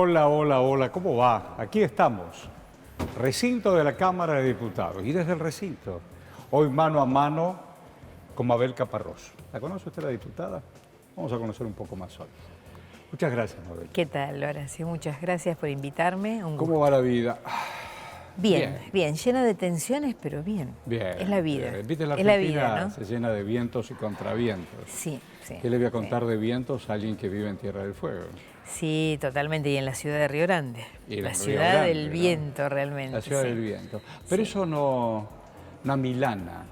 Hola, hola, hola, ¿cómo va? Aquí estamos, recinto de la Cámara de Diputados. Y desde el recinto, hoy mano a mano con Mabel Caparrós. ¿La conoce usted, la diputada? Vamos a conocer un poco más hoy. Muchas gracias, Mabel. ¿Qué tal, Horacio? Muchas gracias por invitarme. Un ¿Cómo gusto. va la vida? Bien, llena de tensiones, pero bien. Bien. Es la vida. Bien. Viste, la es la Argentina vida, ¿no? se llena de vientos y contravientos. Sí, sí. ¿Qué le voy a contar de vientos a alguien que vive en Tierra del Fuego? Sí, totalmente. Y en la ciudad de Río Grande. Y La en Río ciudad Grande, del ¿no? viento, realmente. La ciudad sí. del viento. Pero Sí. eso no amilana.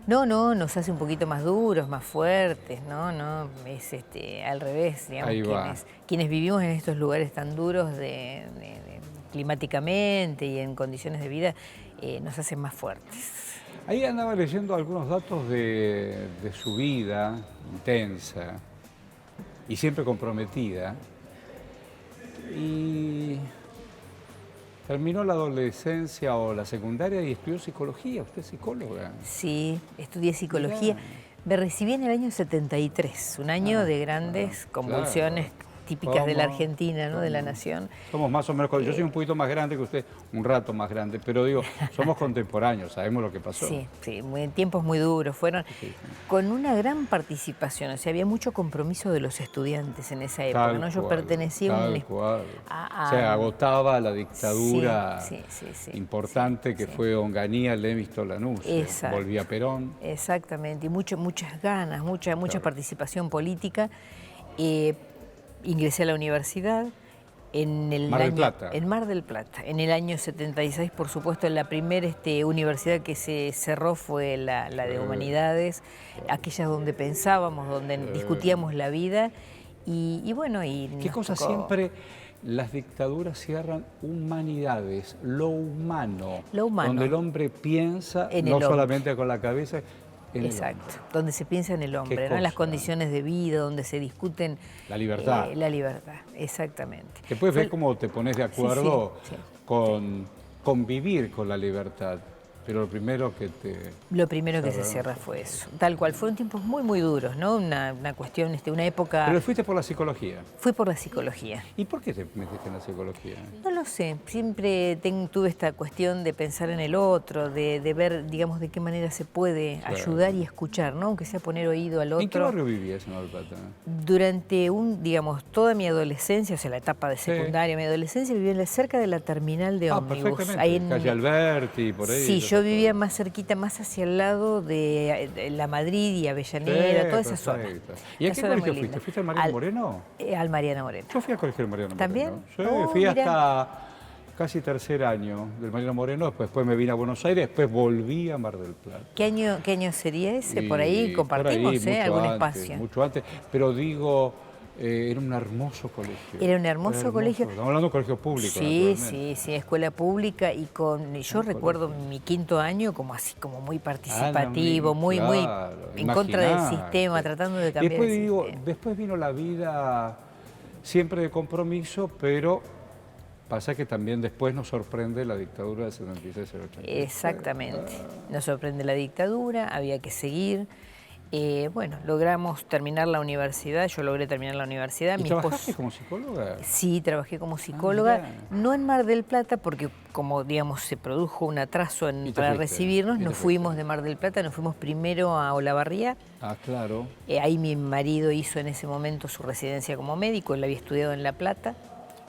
No, nos hace un poquito más duros, más fuertes, ¿no? No, es al revés, digamos. Ahí va. Quienes vivimos en estos lugares tan duros climáticamente y en condiciones de vida, nos hacen más fuertes. Ahí andaba leyendo algunos datos de su vida intensa y siempre comprometida. Y terminó la adolescencia o la secundaria y estudió psicología. ¿Usted es psicóloga? Sí, estudié psicología. Mirá. Me recibí en el año 73, un año de grandes convulsiones típicas de la Argentina, ¿no? De la nación. Somos más o menos, yo soy un poquito más grande que usted, un rato más grande, pero digo, somos contemporáneos, sabemos lo que pasó. Sí, tiempos muy duros fueron, con una gran participación, o sea, había mucho compromiso de los estudiantes en esa época, ¿no? Yo pertenecía a un... O sea, agotaba la dictadura importante que fue Onganía, Levis, Lanús, volvía Perón. Exactamente, y muchas ganas, mucha participación política. Ingresé a la universidad en el Mar del Plata. En Mar del Plata. En el año 76, por supuesto, la primera universidad que se cerró fue la de Humanidades, aquella donde pensábamos, donde discutíamos la vida. Y bueno, ¿Qué cosa siempre las dictaduras cierran? Humanidades, lo humano. Donde el hombre piensa, no solamente con la cabeza. Exacto, donde se piensa en el hombre, ¿no? En las condiciones de vida, donde se discuten... La libertad. La libertad, exactamente. Después ves cómo te pones de acuerdo con convivir con la libertad, pero lo primero que se cierra fue eso, tal cual. Fueron tiempos muy duros, ¿no? Una cuestión, una época... Pero fuiste por la psicología. Fui por la psicología. ¿Y por qué te metiste en la psicología? No lo sé, siempre tuve esta cuestión de pensar en el otro, de ver, digamos, de qué manera se puede ayudar y escuchar, ¿no? Aunque sea poner oído al otro. ¿En qué barrio vivías en Mar del Plata? Durante toda mi adolescencia, o sea, la etapa de secundaria, mi adolescencia, vivía cerca de la terminal de ómnibus. Ahí en Calle Alberti, por ahí. Sí, yo vivía más cerquita, más hacia el lado de La Madrid y Avellaneda, toda esa zona. ¿Y a qué colegio fuiste? ¿Fuiste al Mariano Moreno? Al Mariano Moreno. Yo fui al colegio del Mariano Moreno. ¿También? Sí, fui hasta casi tercer año del Mariano Moreno, después me vine a Buenos Aires, después volví a Mar del Plata. ¿Qué año sería ese? Por ahí compartimos algún espacio. Mucho antes, pero digo... era un hermoso colegio. Era un hermoso colegio. Estamos hablando de un colegio público. Sí, escuela pública. Y yo recuerdo mi quinto año como muy participativo, muy en contra del sistema, tratando de cambiar el sistema. Después vino la vida siempre de compromiso, pero pasa que también después nos sorprende la dictadura del 76 al 86. Exactamente. Nos sorprende la dictadura, había que seguir. Bueno, logramos terminar la universidad, yo logré terminar la universidad. ¿Y trabajaste como psicóloga? Sí, trabajé como psicóloga, no en Mar del Plata, porque como digamos se produjo un atraso para recibirnos, nos fuimos de Mar del Plata, nos fuimos primero a Olavarría. Ah, claro. Ahí mi marido hizo en ese momento su residencia como médico, él había estudiado en La Plata.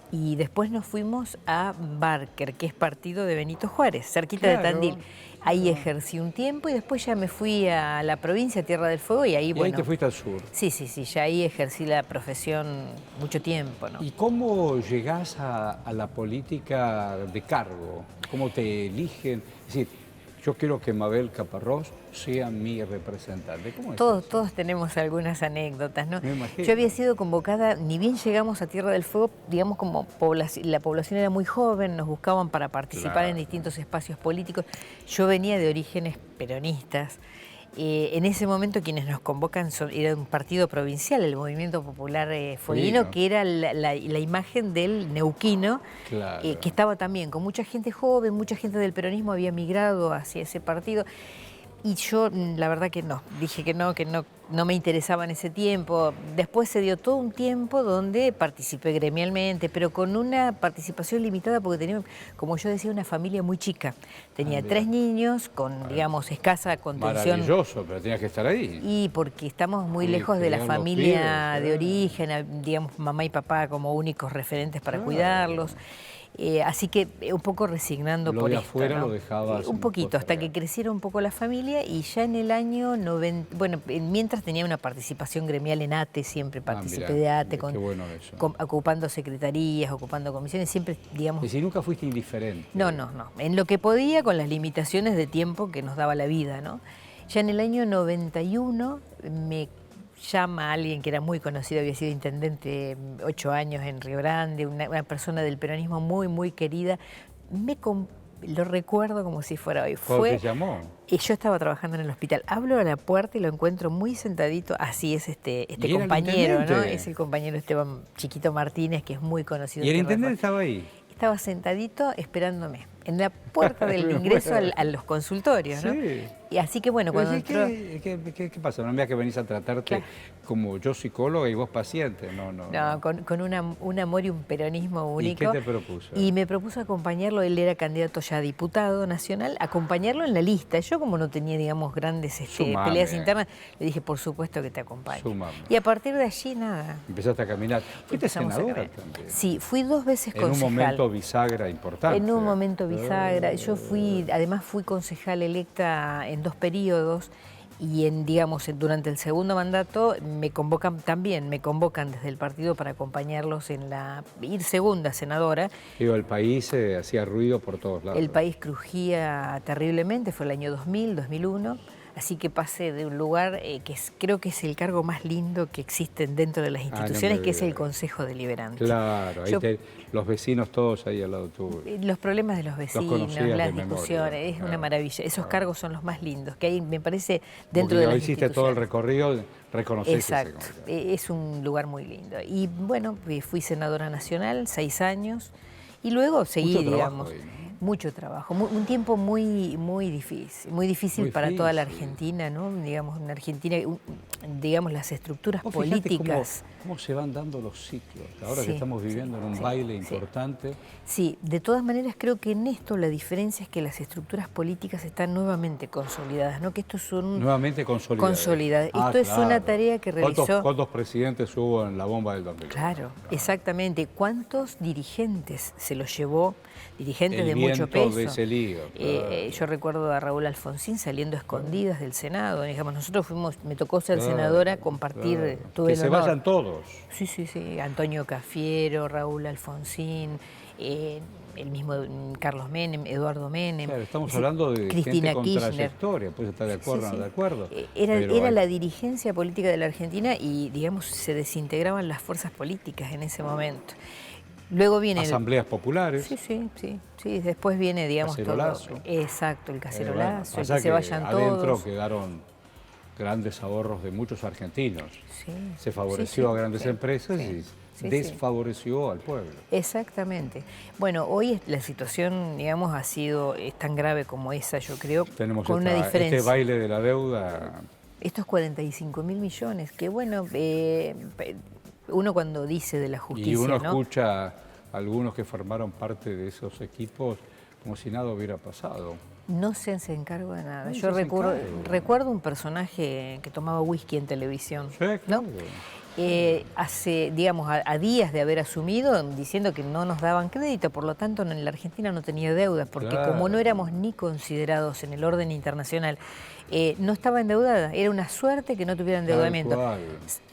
Y después nos fuimos a Barker, que es partido de Benito Juárez, cerquita de Tandil. Ahí ejercí un tiempo y después ya me fui a la provincia, Tierra del Fuego, y ahí, ahí te fuiste al sur. Sí, ya ahí ejercí la profesión mucho tiempo, ¿no? ¿Y cómo llegás a la política de cargo? ¿Cómo te eligen? Es decir, yo quiero que Mabel Caparrós sea mi representante. ¿Cómo es eso? Todos tenemos algunas anécdotas, ¿no? Me imagino. Yo había sido convocada, ni bien llegamos a Tierra del Fuego, digamos como la población era muy joven, nos buscaban para participar en distintos espacios políticos. Yo venía de orígenes peronistas. En ese momento quienes nos convocan era un partido provincial, el Movimiento Popular Fueguino, que era la imagen del neuquino, que estaba también con mucha gente joven, mucha gente del peronismo había migrado hacia ese partido. Y yo, la verdad que no, dije que no me interesaba en ese tiempo. Después se dio todo un tiempo donde participé gremialmente, pero con una participación limitada porque tenía, como yo decía, una familia muy chica. Tenía 3 niños con, digamos, escasa contención. Maravilloso, pero tenías que estar ahí. Y porque estamos muy Sí, lejos de la criar los familia pibes, de origen, digamos, mamá y papá como únicos referentes para Claro. cuidarlos. Así que un poco resignando Lo por de esto, afuera ¿no? lo dejabas Un poquito, hasta que postergar. creciera un poco la familia y ya en el año 90, bueno, mientras tenía una participación gremial en ATE, siempre participé Mirá, de ATE, qué bueno eso. ocupando secretarías, ocupando comisiones, siempre, digamos... Y si nunca fuiste indiferente. No, en lo que podía con las limitaciones de tiempo que nos daba la vida, ¿no? Ya en el año 91 me llama alguien que era muy conocido, había sido intendente 8 años en Río Grande, una persona del peronismo muy, muy querida. Lo recuerdo como si fuera hoy. ¿Cuándo te llamó? Y yo estaba trabajando en el hospital. Abro a la puerta y lo encuentro muy sentadito. Así es este ¿Y era el compañero, ¿no? intendente? Es el compañero Esteban Chiquito Martínez, que es muy conocido. ¿Y el en Tierra del intendente Fuego. estaba ahí? Estaba sentadito esperándome en la puerta del ingreso a los consultorios, ¿no? Sí. Y así que bueno, cuando entró... ¿Qué pasa? No me digas que venís a tratarte Claro. como yo psicóloga y vos paciente. No. Con un amor y un peronismo único. ¿Y qué te propuso? Y me propuso acompañarlo, él era candidato ya a diputado nacional, acompañarlo en la lista. Yo como no tenía, digamos, grandes Sumame. peleas internas, le dije, por supuesto que te acompaño. Sumame. Y a partir de allí, nada. Empezaste a caminar. ¿Fuiste empezamos a senadora caminar. también? Sí, fui 2 veces En un concejal. momento bisagra importante. En un momento bisagra. Yo además fui concejal electa en 2 periodos y durante el segundo mandato me convocan desde el partido para acompañarlos ir segunda senadora. Digo, el país hacía ruido por todos lados. El país crujía terriblemente, fue el año 2000, 2001. Así que pasé de un lugar creo que es el cargo más lindo que existen dentro de las instituciones, que es el Consejo Deliberante. Claro, los vecinos todos ahí al lado tuyo. Los problemas de los vecinos, conocías las de discusiones, memoria, es claro, una maravilla. Esos cargos son los más lindos, que hay, me parece, Porque dentro de las hiciste todo el instituciones. recorrido, reconocés Exacto, ese consejo. es un lugar muy lindo. Y bueno, fui senadora nacional 6 años y luego seguí, Mucho trabajo digamos, ahí, ¿no? mucho trabajo, un tiempo muy difícil Muy para toda la difícil. Argentina, ¿no? Digamos, en Argentina, digamos, las estructuras Vos fijate políticas. cómo se van dando los ciclos. Ahora Sí, que estamos viviendo en un baile importante. Sí, de todas maneras creo que en esto la diferencia es que las estructuras políticas están nuevamente consolidadas, ¿no? Que esto es Nuevamente consolidadas. Esto es una tarea que realizó... ¿Cuántos presidentes hubo en la bomba del 2000? Claro, exactamente. ¿Cuántos dirigentes se los llevó? Dirigentes El de mucho viento peso. de ese lío, claro. Yo recuerdo a Raúl Alfonsín saliendo a escondidas del Senado. Digamos, nosotros me tocó ser Claro, senadora, compartir, claro. tuve Que el se honor. vayan todos. Sí. Antonio Cafiero, Raúl Alfonsín, el mismo Carlos Menem, Eduardo Menem. Claro, estamos hablando de Cristina gente con Kirchner. trayectoria, pues estar de acuerdo o no de acuerdo. Era la dirigencia política de la Argentina y, digamos, se desintegraban las fuerzas políticas en ese momento. Luego viene... Asambleas populares. Sí. Después viene, digamos, Cacerolazo. todo. Exacto, el cacerolazo, el pasa que se vayan adentro todos. quedaron grandes ahorros de muchos argentinos. Sí, Se favoreció a grandes sí, empresas sí, y desfavoreció al pueblo. Exactamente. Bueno, hoy la situación, digamos, es tan grave como esa, yo creo, Tenemos con una diferencia. este baile de la deuda. Estos 45.000 millones, que bueno, uno cuando dice de la justicia, Y uno ¿no? escucha a algunos que formaron parte de esos equipos como si nada hubiera pasado. No se hace encargo de nada. No Yo se hace encargo. recuerdo un personaje que tomaba whisky en televisión, Sí, claro. ¿no? Hace, digamos, a días de haber asumido, diciendo que no nos daban crédito, por lo tanto en la Argentina no tenía deuda, porque Claro. como no éramos ni considerados en el orden internacional, no estaba endeudada, era una suerte que no tuviera endeudamiento. Tal cual.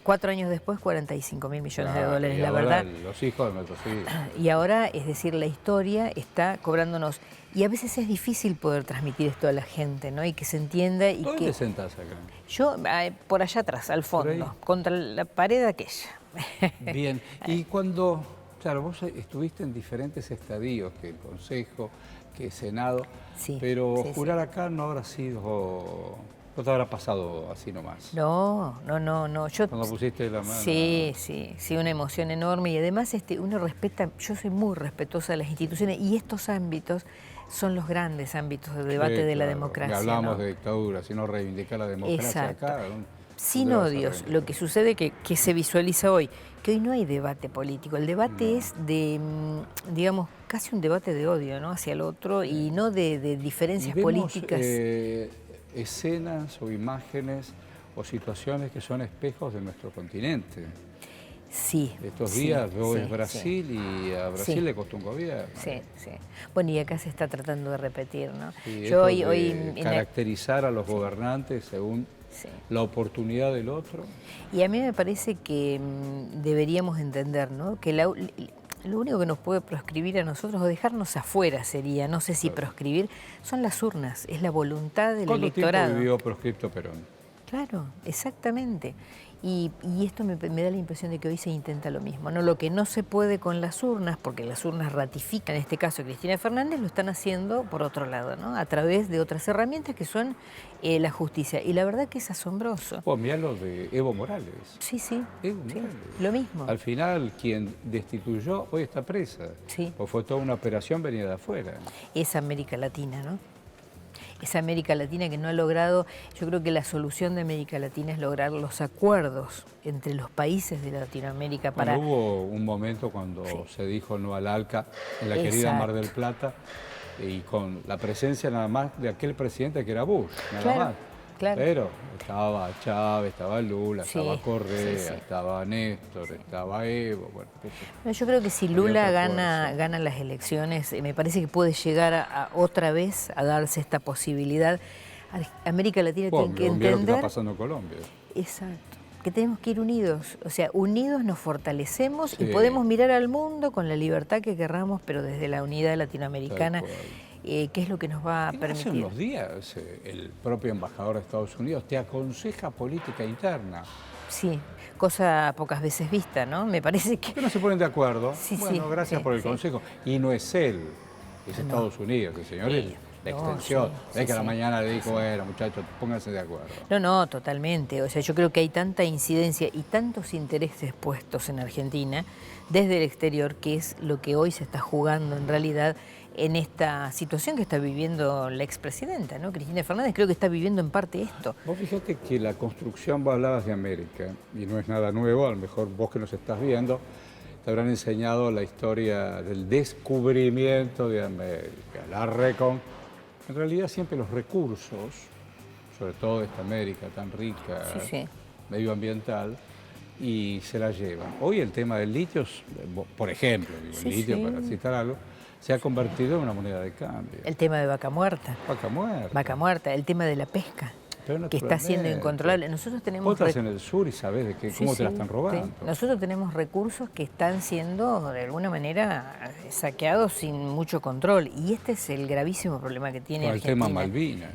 4 años después, 45.000 millones de Claro, dólares, y la ahora verdad. los hijos de nuestros hijos. Y ahora, es decir, la historia está cobrándonos. Y a veces es difícil poder transmitir esto a la gente, ¿no? Y que se entienda y ¿Dónde que... te sentás acá? Yo, por allá atrás, al ahí? fondo, contra la pared aquella. Bien, y cuando, claro, vos estuviste en diferentes estadios, que el Consejo, que el Senado, Sí, pero sí, jurar acá no habrá sido, no te habrá pasado así nomás. No. Yo, Cuando pusiste la mano. sí, una emoción enorme. Y además uno respeta, yo soy muy respetuosa de las instituciones y estos ámbitos son los grandes ámbitos de debate Sí, de la claro. democracia. Hablamos ¿no? de dictadura, sino reivindicar la democracia Exacto. acá. Sin ¿dónde vas a odios, reivindicar? lo que sucede que se visualiza hoy, que hoy no hay debate político, el debate No. es de, digamos, casi un debate de odio, ¿no? Hacia el otro y no de Y diferencias vemos políticas. escenas o imágenes o situaciones que son espejos de nuestro continente. Sí. Estos sí, días vos sí, es Brasil y a Brasil Sí. le costó un gobierno. Sí, sí. Bueno, y acá se está tratando de repetir, ¿no? Sí, Yo esto hoy de caracterizar a los gobernantes según Sí. la oportunidad del otro. Y a mí me parece que deberíamos entender, ¿no? Que lo único que nos puede proscribir a nosotros o dejarnos afuera sería, no sé si proscribir, son las urnas, es la voluntad del ¿Cuánto electorado. tiempo vivió proscripto Perón? Claro, exactamente. Y esto me da la impresión de que hoy se intenta lo mismo, ¿no? Lo que no se puede con las urnas, porque las urnas ratifican, en este caso Cristina Fernández, lo están haciendo por otro lado, ¿no? A través de otras herramientas que son la justicia. Y la verdad que es asombroso. Pues mirá lo de Evo Morales. Sí, sí, Evo sí, Morales. lo mismo. Al final, quien destituyó hoy está presa. Sí. Pues fue toda una operación venida de afuera. Es América Latina, ¿no? Esa América Latina que no ha logrado, yo creo que la solución de América Latina es lograr los acuerdos entre los países de Latinoamérica para... Bueno, hubo un momento cuando se dijo no al ALCA en la querida Mar del Plata y con la presencia nada más de aquel presidente que era Bush, nada Claro, más. claro. Pero estaba Chávez, estaba Lula, Sí, estaba Correa, sí, sí. estaba Néstor, estaba Evo. Bueno, No, yo creo que si había Lula otra gana fuerza. las elecciones, me parece que puede llegar a otra vez a darse esta posibilidad. América Latina tiene que Lo que está entender... pasando en Colombia. Exacto. Que tenemos que ir unidos, o sea, unidos nos fortalecemos Sí. y podemos mirar al mundo con la libertad que querramos, pero desde la unidad latinoamericana, Tal que es lo que nos va a Hace permitir. unos días el propio embajador de Estados Unidos te aconseja política interna. Sí, cosa pocas veces vista, ¿no? Me parece que... ¿Por qué no se ponen de acuerdo? Sí, bueno, sí, gracias sí, por el sí. consejo. Y no es él, es Estados Unidos, el señor es la No, extensión. sí, Ves que a la sí. mañana le dijo, bueno, muchachos, pónganse de acuerdo. No, no, totalmente. O sea, yo creo que hay tanta incidencia y tantos intereses puestos en Argentina desde el exterior, que es lo que hoy se está jugando en realidad en esta situación que está viviendo la expresidenta, ¿no? Cristina Fernández creo que está viviendo en parte esto. Vos fíjate que la construcción, vos hablabas de América, y no es nada nuevo, a lo mejor vos que nos estás viendo, te habrán enseñado la historia del descubrimiento de América, En realidad siempre los recursos, sobre todo de esta América tan rica, Sí, sí. medioambiental, y se la llevan. Hoy el tema del litio, por ejemplo, digo, Sí, el litio sí. para citar algo, se ha convertido en una moneda de cambio. El tema de Vaca Muerta. Vaca muerta. Vaca Muerta, el tema de la pesca, Pero que está siendo naturalmente. incontrolable. Nosotros tenemos... Vos estás en el sur y sabés de Sí, cómo te la sí, están robando. sí. Nosotros tenemos recursos que están siendo de alguna manera saqueados sin mucho control y este es el gravísimo problema que tiene Con el Argentina. tema Malvinas.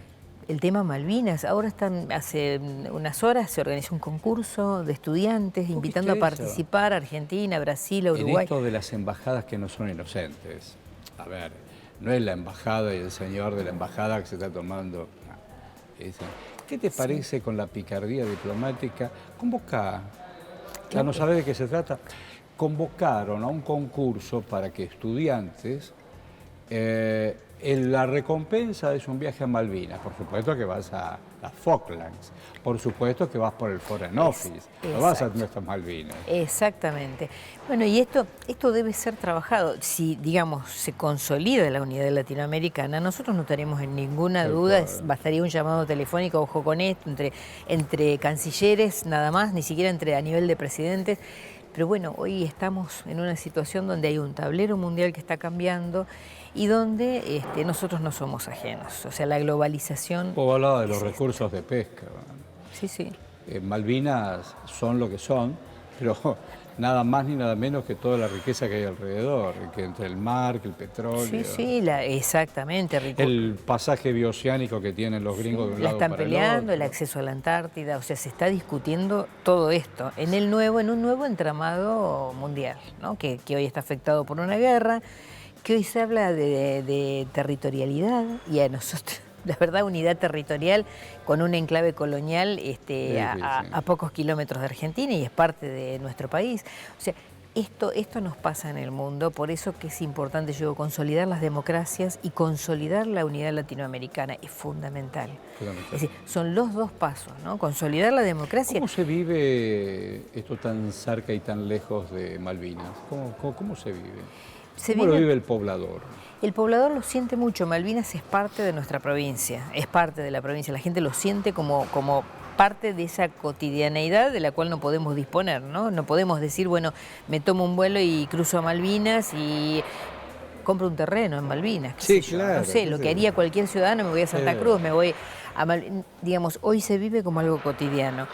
El tema Malvinas, ahora hace unas horas se organizó un concurso de estudiantes invitando a viste eso? participar a Argentina, Brasil, a En Uruguay. esto de las embajadas que no son inocentes. A ver, no es la embajada y el señor de la embajada que se está tomando. ¿Qué te parece con la picardía diplomática? Convoca, ya no sabes de qué se trata. Convocaron a un concurso para que estudiantes, la recompensa es un viaje a Malvinas, por supuesto que vas a las Falklands, por supuesto que vas por el Foreign Office, no vas a exacto. nuestras Malvinas. Exactamente. Bueno, y esto debe ser trabajado. Si, digamos, se consolida la unidad latinoamericana, nosotros no estaremos en ninguna Tal duda, cual. bastaría un llamado telefónico, ojo con esto, entre cancilleres nada más, ni siquiera a nivel de presidentes. Pero bueno, hoy estamos en una situación donde hay un tablero mundial que está cambiando y donde nosotros no somos ajenos. O sea, la globalización... Vos hablabas de los es recursos de pesca. Sí, sí. Malvinas son lo que son, pero nada más ni nada menos que toda la riqueza que hay alrededor, que entre el mar, que el petróleo, Sí, sí, exactamente, Rico. el pasaje bioceánico que tienen los gringos de un La lado están para peleando, el el otro. acceso a la Antártida, o sea, se está discutiendo todo esto en un nuevo entramado mundial, ¿no? que hoy está afectado por una guerra, que hoy se habla de territorialidad y a nosotros, la verdad, unidad territorial con un enclave colonial sí. a pocos kilómetros de Argentina y es parte de nuestro país. O sea, esto nos pasa en el mundo, por eso que es importante, yo digo, consolidar las democracias y consolidar la unidad latinoamericana es fundamental. Es decir, son los dos pasos, ¿no? Consolidar la democracia. ¿Cómo se vive esto tan cerca y tan lejos de Malvinas? ¿Cómo se vive? ¿Cómo lo vive el poblador? El poblador lo siente mucho. Malvinas es parte de nuestra provincia, es parte de la provincia. La gente lo siente como parte de esa cotidianeidad de la cual no podemos disponer, ¿no? No podemos decir, bueno, me tomo un vuelo y cruzo a Malvinas y compro un terreno en Malvinas. Sí, claro. No sé, lo que haría cualquier ciudadano, me voy a Santa Cruz, me voy a Malvinas. Digamos, hoy se vive como algo cotidiano.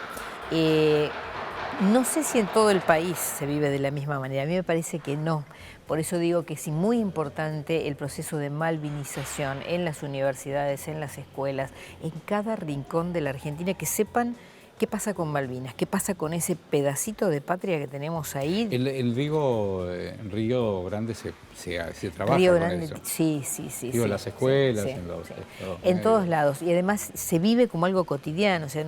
No sé si en todo el país se vive de la misma manera, a mí me parece que no. Por eso digo que es muy importante el proceso de malvinización en las universidades, en las escuelas, en cada rincón de la Argentina, que sepan qué pasa con Malvinas, qué pasa con ese pedacito de patria que tenemos ahí. En Río Grande se trabaja Río con Grande, eso. sí. Digo, en las escuelas, en todos lados. Y además se vive como algo cotidiano, o sea,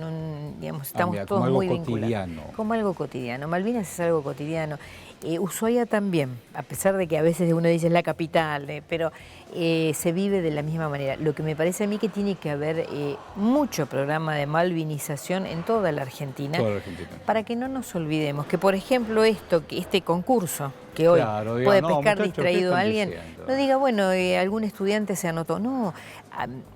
digamos, estamos todos muy vinculados. Como algo cotidiano. Malvinas es algo cotidiano. Ushuaia también, a pesar de que a veces uno dice es la capital, pero se vive de la misma manera. Lo que me parece a mí que tiene que haber mucho programa de malvinización en toda la Argentina, para que no nos olvidemos que, por ejemplo, este concurso que hoy puede pescar distraído a alguien, no diga, bueno, algún estudiante se anotó. No,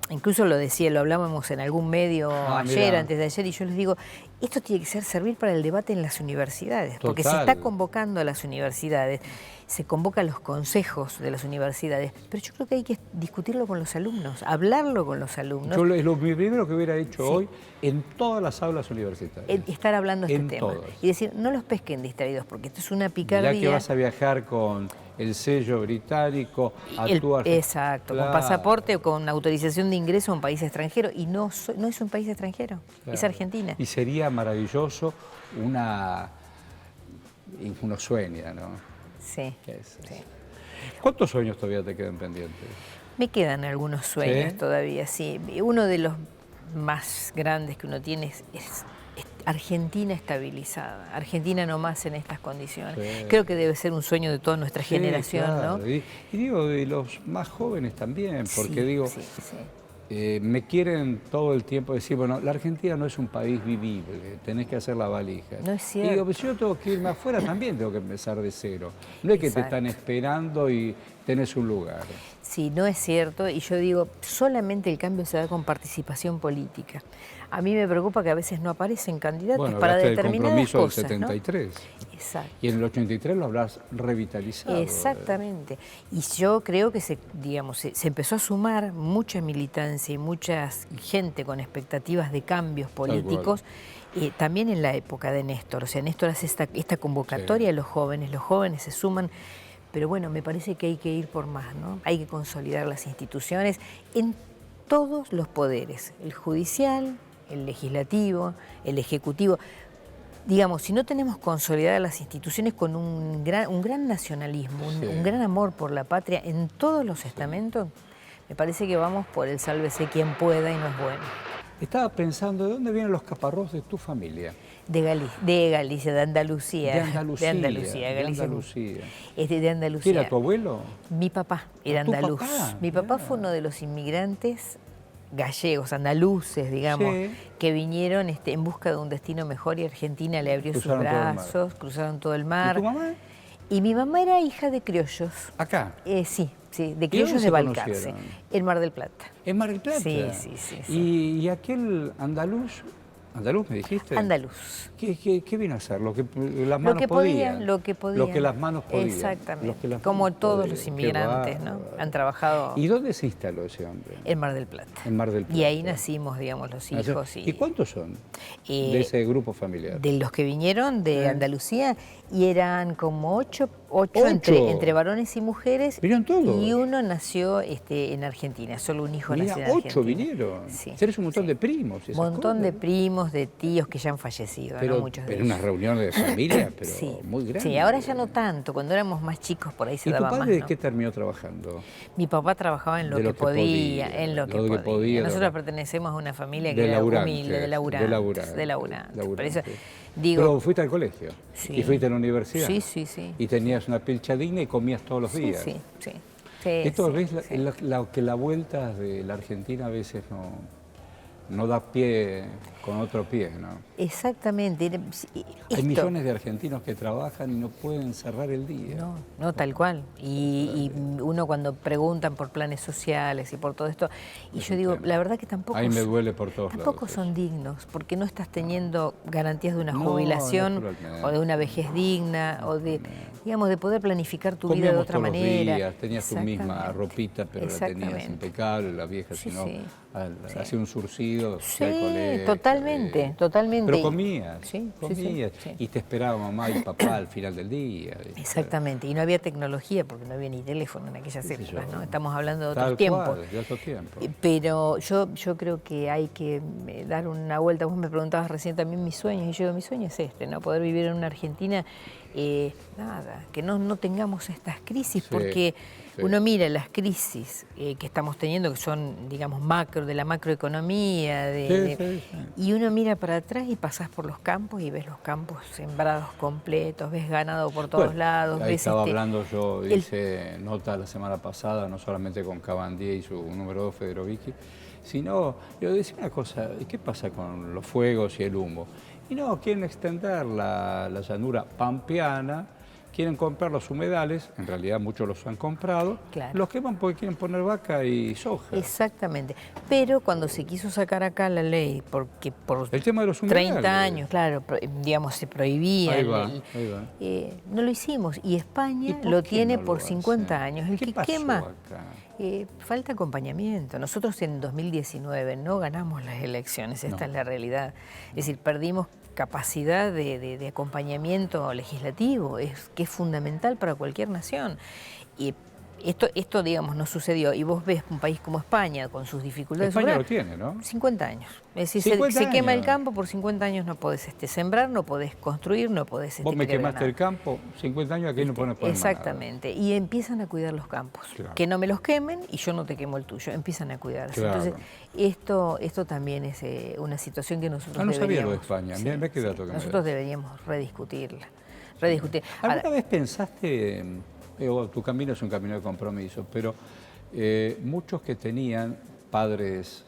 incluso lo decía, lo hablábamos en algún medio ayer, antes de ayer, y yo les digo, esto tiene que servir para el debate en las universidades, porque se está convocando a las universidades, se convoca a los consejos de las universidades, pero yo creo que hay que discutirlo con los alumnos, hablarlo con los alumnos. Yo lo primero que hubiera hecho hoy en todas las aulas universitarias. Estar hablando de este tema. Y decir, no los pesquen distraídos, porque esto es una picardía. Ya que vas a viajar con el sello británico, actúas... Exacto, con pasaporte o con autorización de ingreso a un país extranjero, y no es un país extranjero, es Argentina. Y sería maravilloso uno sueña, ¿no? Sí. ¿Cuántos sueños todavía te quedan pendientes? Me quedan algunos sueños todavía, sí. Uno de los más grandes que uno tiene es Argentina estabilizada, Argentina no más en estas condiciones. Creo que debe ser un sueño de toda nuestra generación, claro. ¿no? Y digo, de los más jóvenes también, porque digo, me quieren todo el tiempo decir, bueno, la Argentina no es un país vivible, tenés que hacer la valija. No es cierto. Y digo, pues yo tengo que irme afuera también, tengo que empezar de cero. No es que te están esperando y tenés un lugar. Sí, no es cierto, y yo digo, solamente el cambio se da con participación política. A mí me preocupa que a veces no aparecen candidatos para determinadas cosas, el compromiso del 73. ¿no? Exacto. Y en el 83 lo habrás revitalizado. Exactamente. Y yo creo que se empezó a sumar mucha militancia y mucha gente con expectativas de cambios políticos, también en la época de Néstor. O sea, Néstor hace esta convocatoria a los jóvenes se suman. Pero bueno, me parece que hay que ir por más, ¿no? Hay que consolidar las instituciones en todos los poderes, el judicial, el legislativo, el ejecutivo. Digamos, si no tenemos consolidadas las instituciones con un gran nacionalismo, un gran amor por la patria en todos los estamentos, me parece que vamos por el sálvese quien pueda y no es bueno. Estaba pensando, ¿de dónde vienen los caparrós de tu familia? De Galicia, de Andalucía. De Andalucía. De Andalucía. ¿Quién era tu abuelo? Mi papá era andaluz. Mi papá fue uno de los inmigrantes gallegos, andaluces, digamos, que vinieron en busca de un destino mejor, y Argentina le abrió sus brazos, cruzaron todo el mar. ¿Y tu mamá? Y mi mamá era hija de criollos. ¿Acá? Sí, de criollos de Balcarce, en Mar del Plata. ¿En Mar del Plata? Sí. ¿Y aquel andaluz me dijiste? Andaluz. ¿Qué vino a hacer? Lo que las manos podían. Lo que las manos podían. Exactamente. Como todos los inmigrantes, ¿no? Han trabajado. ¿Y dónde se instaló ese hombre? En Mar del Plata. En Mar del Plata. Y ahí nacimos, digamos, los hijos. ¿Y cuántos son de ese grupo familiar? De los que vinieron de Andalucía, y eran como ocho entre varones y mujeres. ¿Vinieron todos? Y uno nació en Argentina, solo un hijo nació en Argentina. 8 vinieron. Sí. Eres un montón de primos. Un montón de primos, de tíos que ya han fallecido, pero, ¿no? Muchos de ellos. Unas reuniones de familia, pero muy grandes. Sí, ahora ya no tanto, cuando éramos más chicos por ahí se daba más. ¿Y tu padre ¿no? qué terminó trabajando? Mi papá trabajaba en lo que podía. Nosotros pertenecemos a una familia que era humilde, de laburantes. Por eso Pero fuiste al colegio Sí. y fuiste a la universidad. Sí, sí, sí. Y tenías una pilcha digna y comías todos los días. Sí, sí. Esto sí, ves sí. que la vuelta de la Argentina a veces no da pie con otro pie, ¿no? Exactamente. Hay millones de argentinos que trabajan y no pueden cerrar el día. No, tal cual. Y uno cuando preguntan por planes sociales y por todo esto, y yo digo, la verdad que tampoco... Ahí me duele por todos lados. Tampoco son dignos, porque no estás teniendo garantías de una No, jubilación naturalmente. o de una vejez digna o de, digamos, de poder planificar tu vida de Comíamos otra todos manera. los días, tenías tu misma Exactamente. ropita, pero la tenías impecable, la vieja, Sí, si no, sí. hacía un surcido, Sí, al colegio, totalmente, totalmente. Pero comías, Sí, comías, sí. y te esperaba mamá y papá al final del día. ¿viste? Exactamente, y no había tecnología porque no había ni teléfono en aquellas épocas, ¿no? Estamos hablando de otros Tal tiempos. cual, de otros tiempos. Pero yo creo que hay que dar una vuelta. Vos me preguntabas recién también mis sueños, y yo digo, mi sueño es este, ¿no? Poder vivir en una Argentina, que no tengamos estas crisis, porque uno mira las crisis que estamos teniendo, que son, digamos, de la macroeconomía, y uno mira para atrás y pasás por los campos y ves los campos sembrados completos, ves ganado por todos lados. Ahí ves estaba hablando yo, hice nota la semana pasada, no solamente con Cabandía y su número 2, Federovicki, sino, yo decía una cosa, ¿qué pasa con los fuegos y el humo? Y no, quieren extender la llanura pampeana, quieren comprar los humedales, en realidad muchos los han comprado, los queman porque quieren poner vaca y soja. Exactamente, pero cuando se quiso sacar acá la ley, porque por el tema de los humedales. 30 años, claro, digamos, se prohibía, ahí va. No lo hicimos, y España lo tiene por 50 años. El que quema, acá? falta acompañamiento. Nosotros en 2019 no ganamos las elecciones, esta es la realidad. Es decir, perdimos capacidad de acompañamiento legislativo, que es fundamental para cualquier nación. Y esto, digamos, no sucedió. Y vos ves un país como España, con sus dificultades... España lo tiene, ¿no? 50 años. Es decir, se quema el campo, por 50 años no podés sembrar, no podés construir, no podés... Vos me quemaste el campo, 50 años aquí no podés poner exactamente. Nada. Y empiezan a cuidar los campos. Claro. Que no me los quemen y yo no te quemo el tuyo. Empiezan a cuidarse. Claro. Entonces, esto también es una situación que nosotros deberíamos... No sabía lo de España. Mirá qué dato que nosotros deberíamos rediscutirla. ¿Alguna vez pensaste... tu camino es un camino de compromiso, pero muchos que tenían padres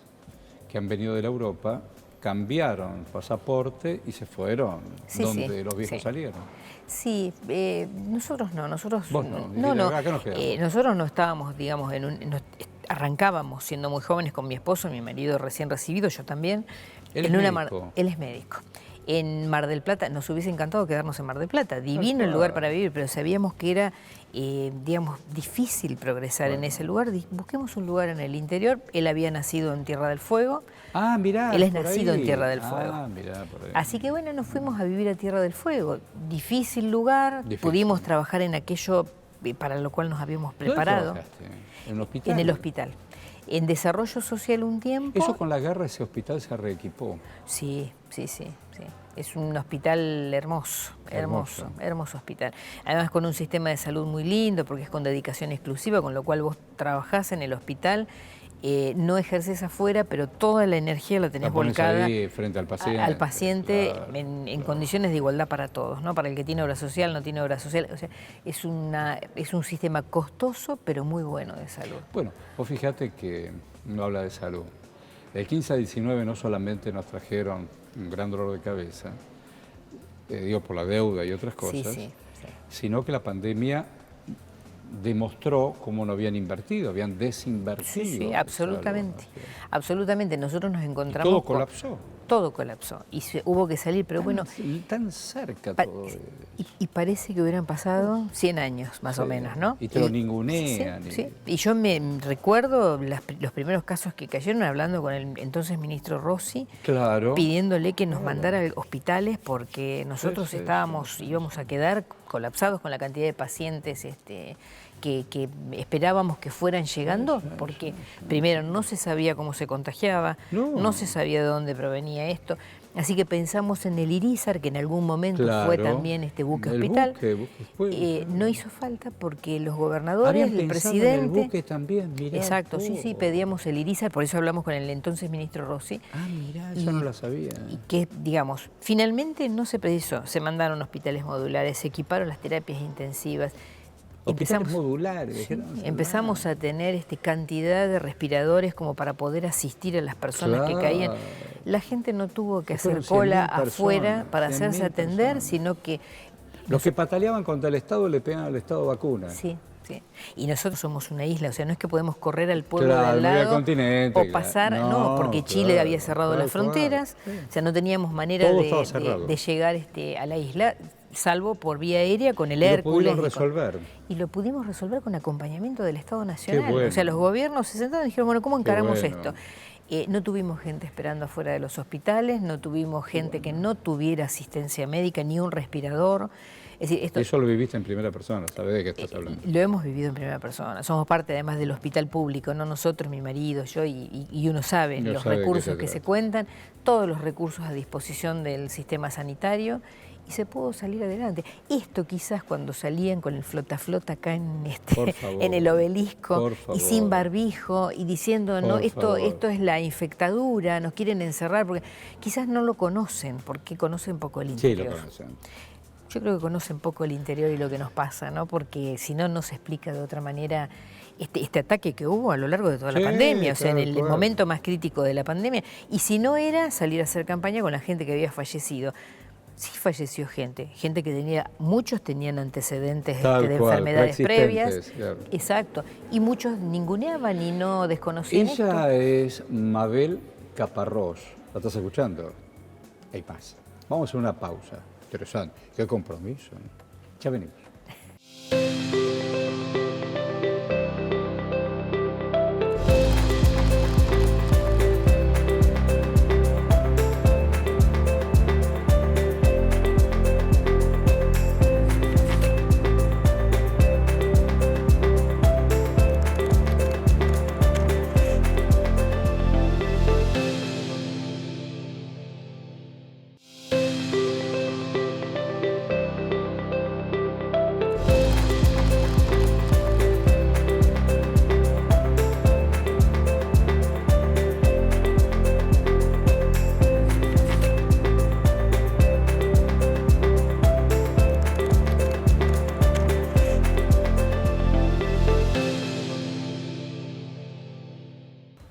que han venido de la Europa cambiaron pasaporte y se fueron donde los viejos salieron. Sí, nosotros no, nosotros ¿Vos no? Acá nos quedamos. Nosotros no estábamos, digamos, arrancábamos siendo muy jóvenes con mi esposo, mi marido recién recibido, yo también. ¿Él es médico? Él es médico. En Mar del Plata, nos hubiese encantado quedarnos en Mar del Plata, divino el lugar para vivir, pero sabíamos que era, digamos, difícil progresar en ese lugar. Busquemos un lugar en el interior. Él había nacido en Tierra del Fuego. Ah, mirá. Él es nacido en Tierra del Fuego. Ah, mirá, por ahí. Así que bueno, nos fuimos a vivir a Tierra del Fuego. Difícil lugar, pudimos trabajar en aquello para lo cual nos habíamos preparado. ¿Dónde trabajaste? ¿En el hospital? En el hospital. En desarrollo social un tiempo. ¿Eso con la guerra ese hospital se reequipó? Sí. Es un hospital hermoso hospital. Además con un sistema de salud muy lindo, porque es con dedicación exclusiva, con lo cual vos trabajás en el hospital, no ejerces afuera, pero toda la energía la tenés volcada ahí frente al paciente, claro. en condiciones de igualdad para todos, ¿no? Para el que tiene obra social, no tiene obra social. O sea, es un sistema costoso, pero muy bueno de salud. Bueno, vos fíjate que no habla de salud. Del 15 al 19 no solamente nos trajeron un gran dolor de cabeza, digo por la deuda y otras cosas, sino que la pandemia demostró cómo no habían invertido, habían desinvertido. Sí, absolutamente. Absolutamente. Nosotros nos encontramos... Y todo colapsó. Todo colapsó y hubo que salir, pero bueno... Tan cerca todo. Y parece que hubieran pasado 100 años, más o menos, ¿no? Y te lo ningunean. Sí. Y yo me recuerdo los primeros casos que cayeron hablando con el entonces ministro Rossi, pidiéndole que nos mandara a hospitales porque nosotros íbamos a quedar colapsados con la cantidad de pacientes que esperábamos que fueran llegando, porque primero no se sabía cómo se contagiaba, no se sabía de dónde provenía esto. Así que pensamos en el Irízar, que en algún momento fue también este buque hospital. No hizo falta porque los gobernadores, el presidente... En el buque también, mirá. Exacto, sí, pedíamos el Irízar, por eso hablamos con el entonces ministro Rossi. Ah, mirá, eso no lo sabía. Y que, digamos, finalmente no se precisó, se mandaron hospitales modulares, se equiparon las terapias intensivas. Hospitales modulares. Sí, empezamos a tener cantidad de respiradores como para poder asistir a las personas que caían. La gente no tuvo que hacer cola afuera para hacerse atender, sino que... Los que pataleaban contra el Estado le pegan al Estado vacunas. Sí, sí. Y nosotros somos una isla, o sea, no es que podemos correr al pueblo de al lado o pasar, no, porque Chile había cerrado las fronteras, o sea, no teníamos manera de llegar a la isla, salvo por vía aérea con el Hércules. Lo pudimos resolver. Y lo pudimos resolver con acompañamiento del Estado Nacional. Bueno. O sea, los gobiernos se sentaron y dijeron, bueno, ¿cómo encaramos esto? No tuvimos gente esperando afuera de los hospitales, no tuvimos gente que no tuviera asistencia médica, ni un respirador. Es decir, eso lo viviste en primera persona, ¿sabes de qué estás hablando? Lo hemos vivido en primera persona. Somos parte además del hospital público, no nosotros, mi marido, yo, y uno sabe los recursos que se cuentan, todos los recursos a disposición del sistema sanitario, y se pudo salir adelante. Esto quizás cuando salían con el flota-flota acá en el obelisco y sin barbijo y diciendo, no, esto es la infectadura, nos quieren encerrar, porque quizás no lo conocen, porque conocen poco el interior. Sí, lo conocen. Yo creo que conocen poco el interior y lo que nos pasa, ¿no? Porque si no, no se explica de otra manera este ataque que hubo a lo largo de toda la pandemia, o sea, en el momento más crítico de la pandemia. Y si no era salir a hacer campaña con la gente que había fallecido. Sí falleció gente que muchos tenían antecedentes de enfermedades previas. Claro. Exacto. Y muchos ninguneaban y no desconocían esto. Ella es Mabel Caparrós. ¿La estás escuchando? Hay más. Vamos a una pausa. Interesante. Qué compromiso, ¿no? Ya venimos.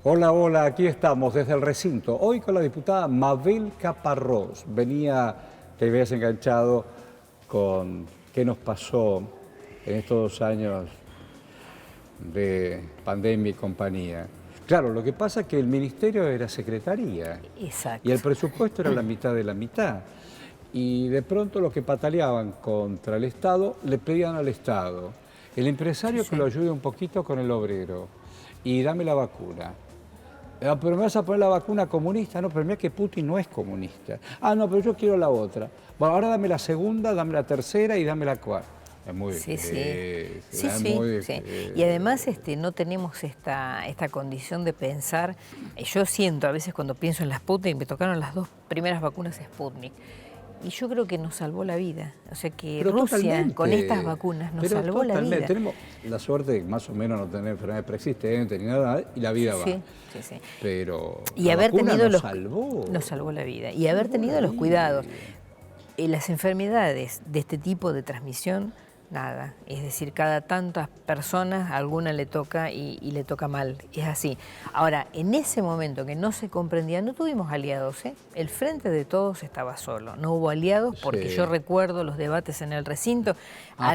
Hola, hola, aquí estamos desde el recinto. Hoy con la diputada Mabel Caparrós. Te habías enganchado con qué nos pasó en estos 2 años de pandemia y compañía. Claro, lo que pasa es que el ministerio era secretaría. Exacto. Y el presupuesto era la mitad de la mitad. Y de pronto los que pataleaban contra el Estado le pedían al Estado. El empresario que lo ayude un poquito con el obrero. Y dame la vacuna. Pero me vas a poner la vacuna comunista. No, pero mira que Putin no es comunista. Ah, no, pero yo quiero la otra. Bueno, ahora dame la segunda, dame la tercera y dame la cuarta. Es muy difícil. Sí. Y además no tenemos esta condición de pensar. Yo siento a veces cuando pienso en la Sputnik, me tocaron las 2 primeras vacunas Sputnik. Y yo creo que nos salvó la vida. O sea que Rusia con estas vacunas nos salvó la vida. Tenemos la suerte de más o menos no tener enfermedades preexistentes ni nada, y la vida va. Sí. Pero y la haber vacuna tenido nos salvó la vida. Y haber tenido los cuidados. Las enfermedades de este tipo de transmisión, nada. Es decir, cada tantas personas, a alguna le toca y le toca mal. Es así. Ahora, en ese momento que no se comprendía, no tuvimos aliados. El Frente de Todos estaba solo. No hubo aliados porque yo recuerdo los debates en el recinto.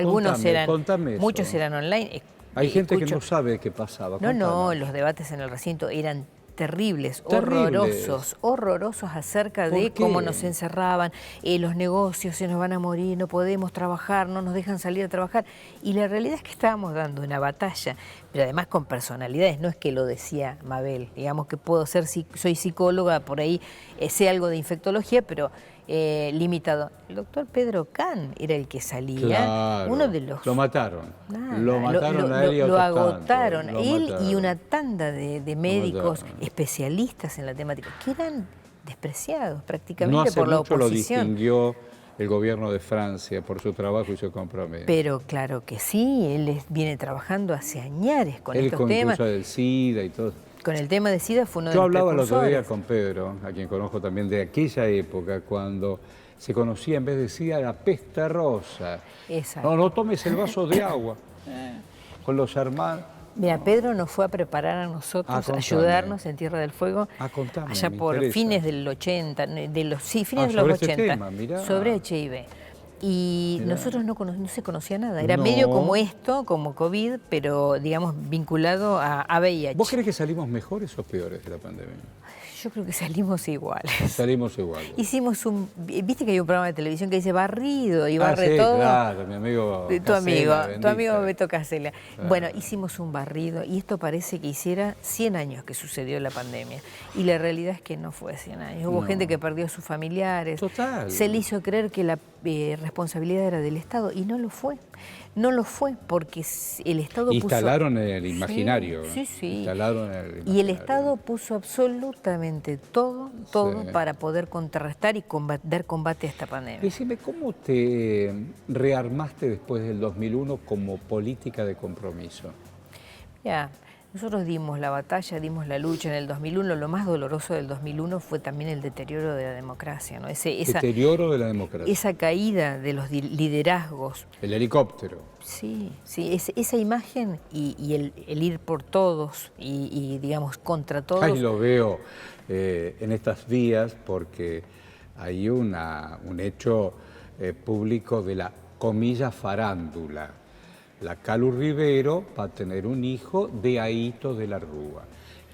Muchos eran online. Hay gente que no sabe qué pasaba. No, los debates en el recinto eran terribles, Terribles. horrorosos acerca ¿Por de qué? cómo nos encerraban, los negocios se nos van a morir, no podemos trabajar, no nos dejan salir a trabajar. Y la realidad es que estábamos dando una batalla, pero además con personalidades, no es que lo decía Mabel, digamos que puedo ser, soy psicóloga, por ahí sé algo de infectología, pero limitado. El doctor Pedro Can era el que salía, Claro. uno de los... Lo mataron. Nada, Lo mataron a él y a lo otros agotaron. tantos. Lo Él y mataron. una tanda de médicos mataron. especialistas en la temática, que eran despreciados No prácticamente hace por la mucho lo oposición. distinguió el gobierno de Francia por su trabajo y su compromiso. Pero claro que sí, él viene trabajando hace añares con Él estos con temas. incluso del SIDA y todo. Con el tema de SIDA fue uno de Yo los hablaba el otro día precursores. con Pedro, a quien conozco también de aquella época, cuando se conocía en vez de SIDA la peste rosa. Exacto. No, no tomes el vaso de agua. Con los hermanos. Mira, Pedro nos fue a preparar a nosotros, a contame. ayudarnos en Tierra del Fuego, Contame, allá me por interesa. fines del 80, fines de los sobre este 80, tema, mirá. sobre HIV. Y Mirá. nosotros no se conocía nada, era No. medio como esto, como COVID, pero digamos vinculado a VIH. ¿Vos crees que salimos mejores o peores de la pandemia? Yo creo que salimos iguales. Salimos igual. Hicimos viste que hay un programa de televisión que dice barrido y barre sí, todo. claro, mi amigo Tu amigo, Casella, tu bendita. amigo Beto Casella. Bueno, hicimos un barrido y esto parece que hiciera 100 años que sucedió la pandemia. Y la realidad es que no fue 100 años. Hubo No. gente que perdió a sus familiares. Total. Se le hizo creer que la responsabilidad era del Estado y no lo fue. No lo fue porque el Estado Instalaron puso... en el imaginario. Sí, sí. Instalaron en el imaginario. Y el Estado puso absolutamente todo Sí. para poder contrarrestar y dar combate a esta pandemia. Decime, ¿cómo te rearmaste después del 2001 como política de compromiso? Ya, nosotros dimos la batalla, dimos la lucha en el 2001. Lo más doloroso del 2001 fue también el deterioro de la democracia, ¿no? Deterioro de la democracia. Esa caída de los liderazgos. El helicóptero. Sí, esa imagen y el ir por todos y digamos, contra todos. Ahí lo veo en estas vías porque hay un hecho público de la comilla farándula. La Calu Rivero va a tener un hijo de Aito de la Rúa.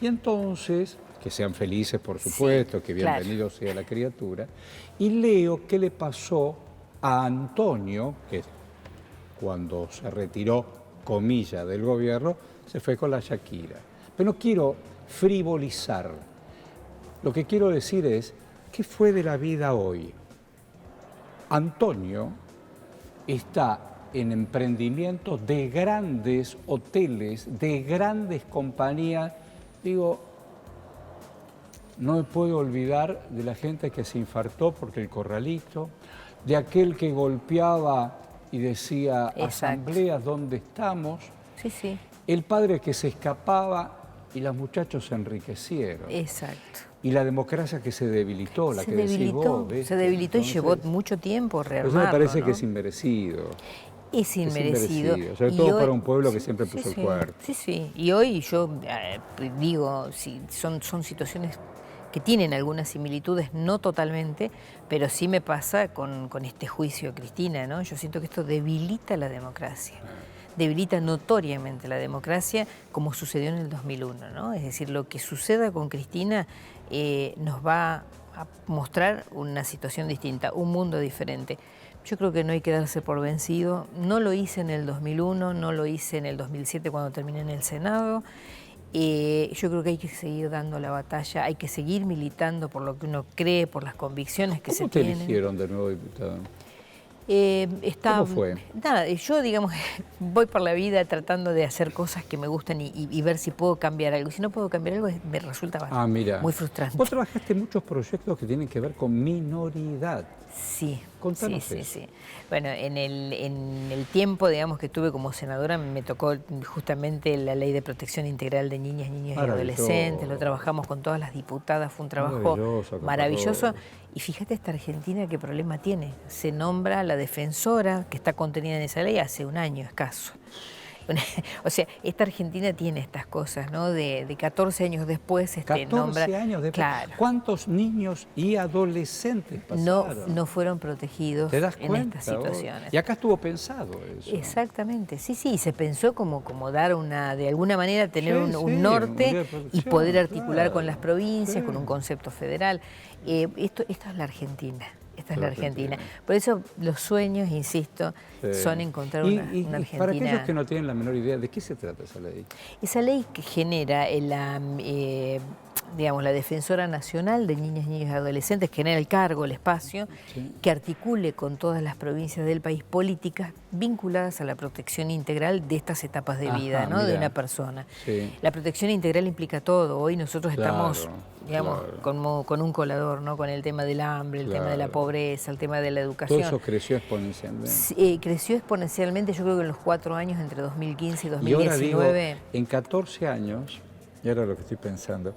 Y entonces, que sean felices por supuesto, que claro. bienvenido sea la criatura. Y leo qué le pasó a Antonio, que cuando se retiró, comilla, del gobierno, se fue con la Shakira. Pero no quiero frivolizar. Lo que quiero decir es, ¿qué fue de la vida hoy? Antonio está en emprendimientos de grandes hoteles, de grandes compañías. Digo, no me puedo olvidar de la gente que se infartó porque el corralito, de aquel que golpeaba y decía, Exacto. asambleas, ¿dónde estamos? Sí, sí, El padre que se escapaba y los muchachos se enriquecieron. exacto. Y la democracia que se debilitó, la que decís vos, ¿ves? Se debilitó y llevó Entonces, mucho tiempo rearmarlo, eso me parece ¿no? que es inmerecido. Es inmerecido. Sobre Y todo hoy- para un pueblo que siempre puso el cuerpo. Sí, sí. Y hoy yo digo, sí, son situaciones que tienen algunas similitudes, no totalmente, pero sí me pasa con este juicio, Cristina, ¿no? Yo siento que esto debilita la democracia. Debilita notoriamente la democracia, como sucedió en el 2001, ¿no? Es decir, lo que suceda con Cristina nos va a mostrar una situación distinta, un mundo diferente. Yo creo que no hay que darse por vencido. No lo hice en el 2001, no lo hice en el 2007 cuando terminé en el Senado. Yo creo que hay que seguir dando la batalla, hay que seguir militando por lo que uno cree, por las convicciones que se ¿Cómo te tienen. eligieron de nuevo diputado? ¿Cómo fue? Nada, yo digamos voy por la vida tratando de hacer cosas que me gustan y ver si puedo cambiar algo. Si no puedo cambiar algo me resulta Mira. muy frustrante. Vos trabajaste en muchos proyectos que tienen que ver con minoridad. Sí, Contanos sí. eso. Bueno, en el tiempo, digamos, que estuve como senadora, me tocó justamente la Ley de Protección Integral de Niñas, Niños y Maravilloso. Adolescentes. Lo trabajamos con todas las diputadas, fue un trabajo Maravilloso, maravilloso. Caparrós. Y fíjate esta Argentina qué problema tiene. Se nombra la defensora que está contenida en esa ley hace un año escaso. O sea, esta Argentina tiene estas cosas, ¿no? De 14 años después 14 años después. Claro. ¿Cuántos niños y adolescentes pasaron? No fueron protegidos ¿Te das en cuenta? estas situaciones. Y acá estuvo pensado eso. Exactamente, sí, y se pensó como dar de alguna manera tener un norte unidad de y producción, poder articular claro. con las provincias, Sí. con un concepto federal. Esto es la Argentina. Esta es la Argentina. Argentina. Por eso los sueños, insisto, Sí. son encontrar Y una Argentina. para aquellos que no tienen la menor idea, ¿de qué se trata esa ley? Esa ley que genera digamos, la Defensora Nacional de Niñas, Niños y Adolescentes, que genera el cargo, el espacio, Sí. que articule con todas las provincias del país políticas vinculadas a la protección integral de estas etapas de vida, Ajá, ¿no? De mira. una persona. Sí. La protección integral implica todo. Hoy nosotros estamos, Claro, digamos, claro. con un colador, ¿no? Con el tema del hambre, el tema de la Claro. pobreza, el tema de la Todo educación. eso creció exponencialmente. Sí, creció exponencialmente, yo creo que en los 4 años, entre 2015 y Y ahora digo, 2019. en 14 años, y ahora lo que estoy pensando,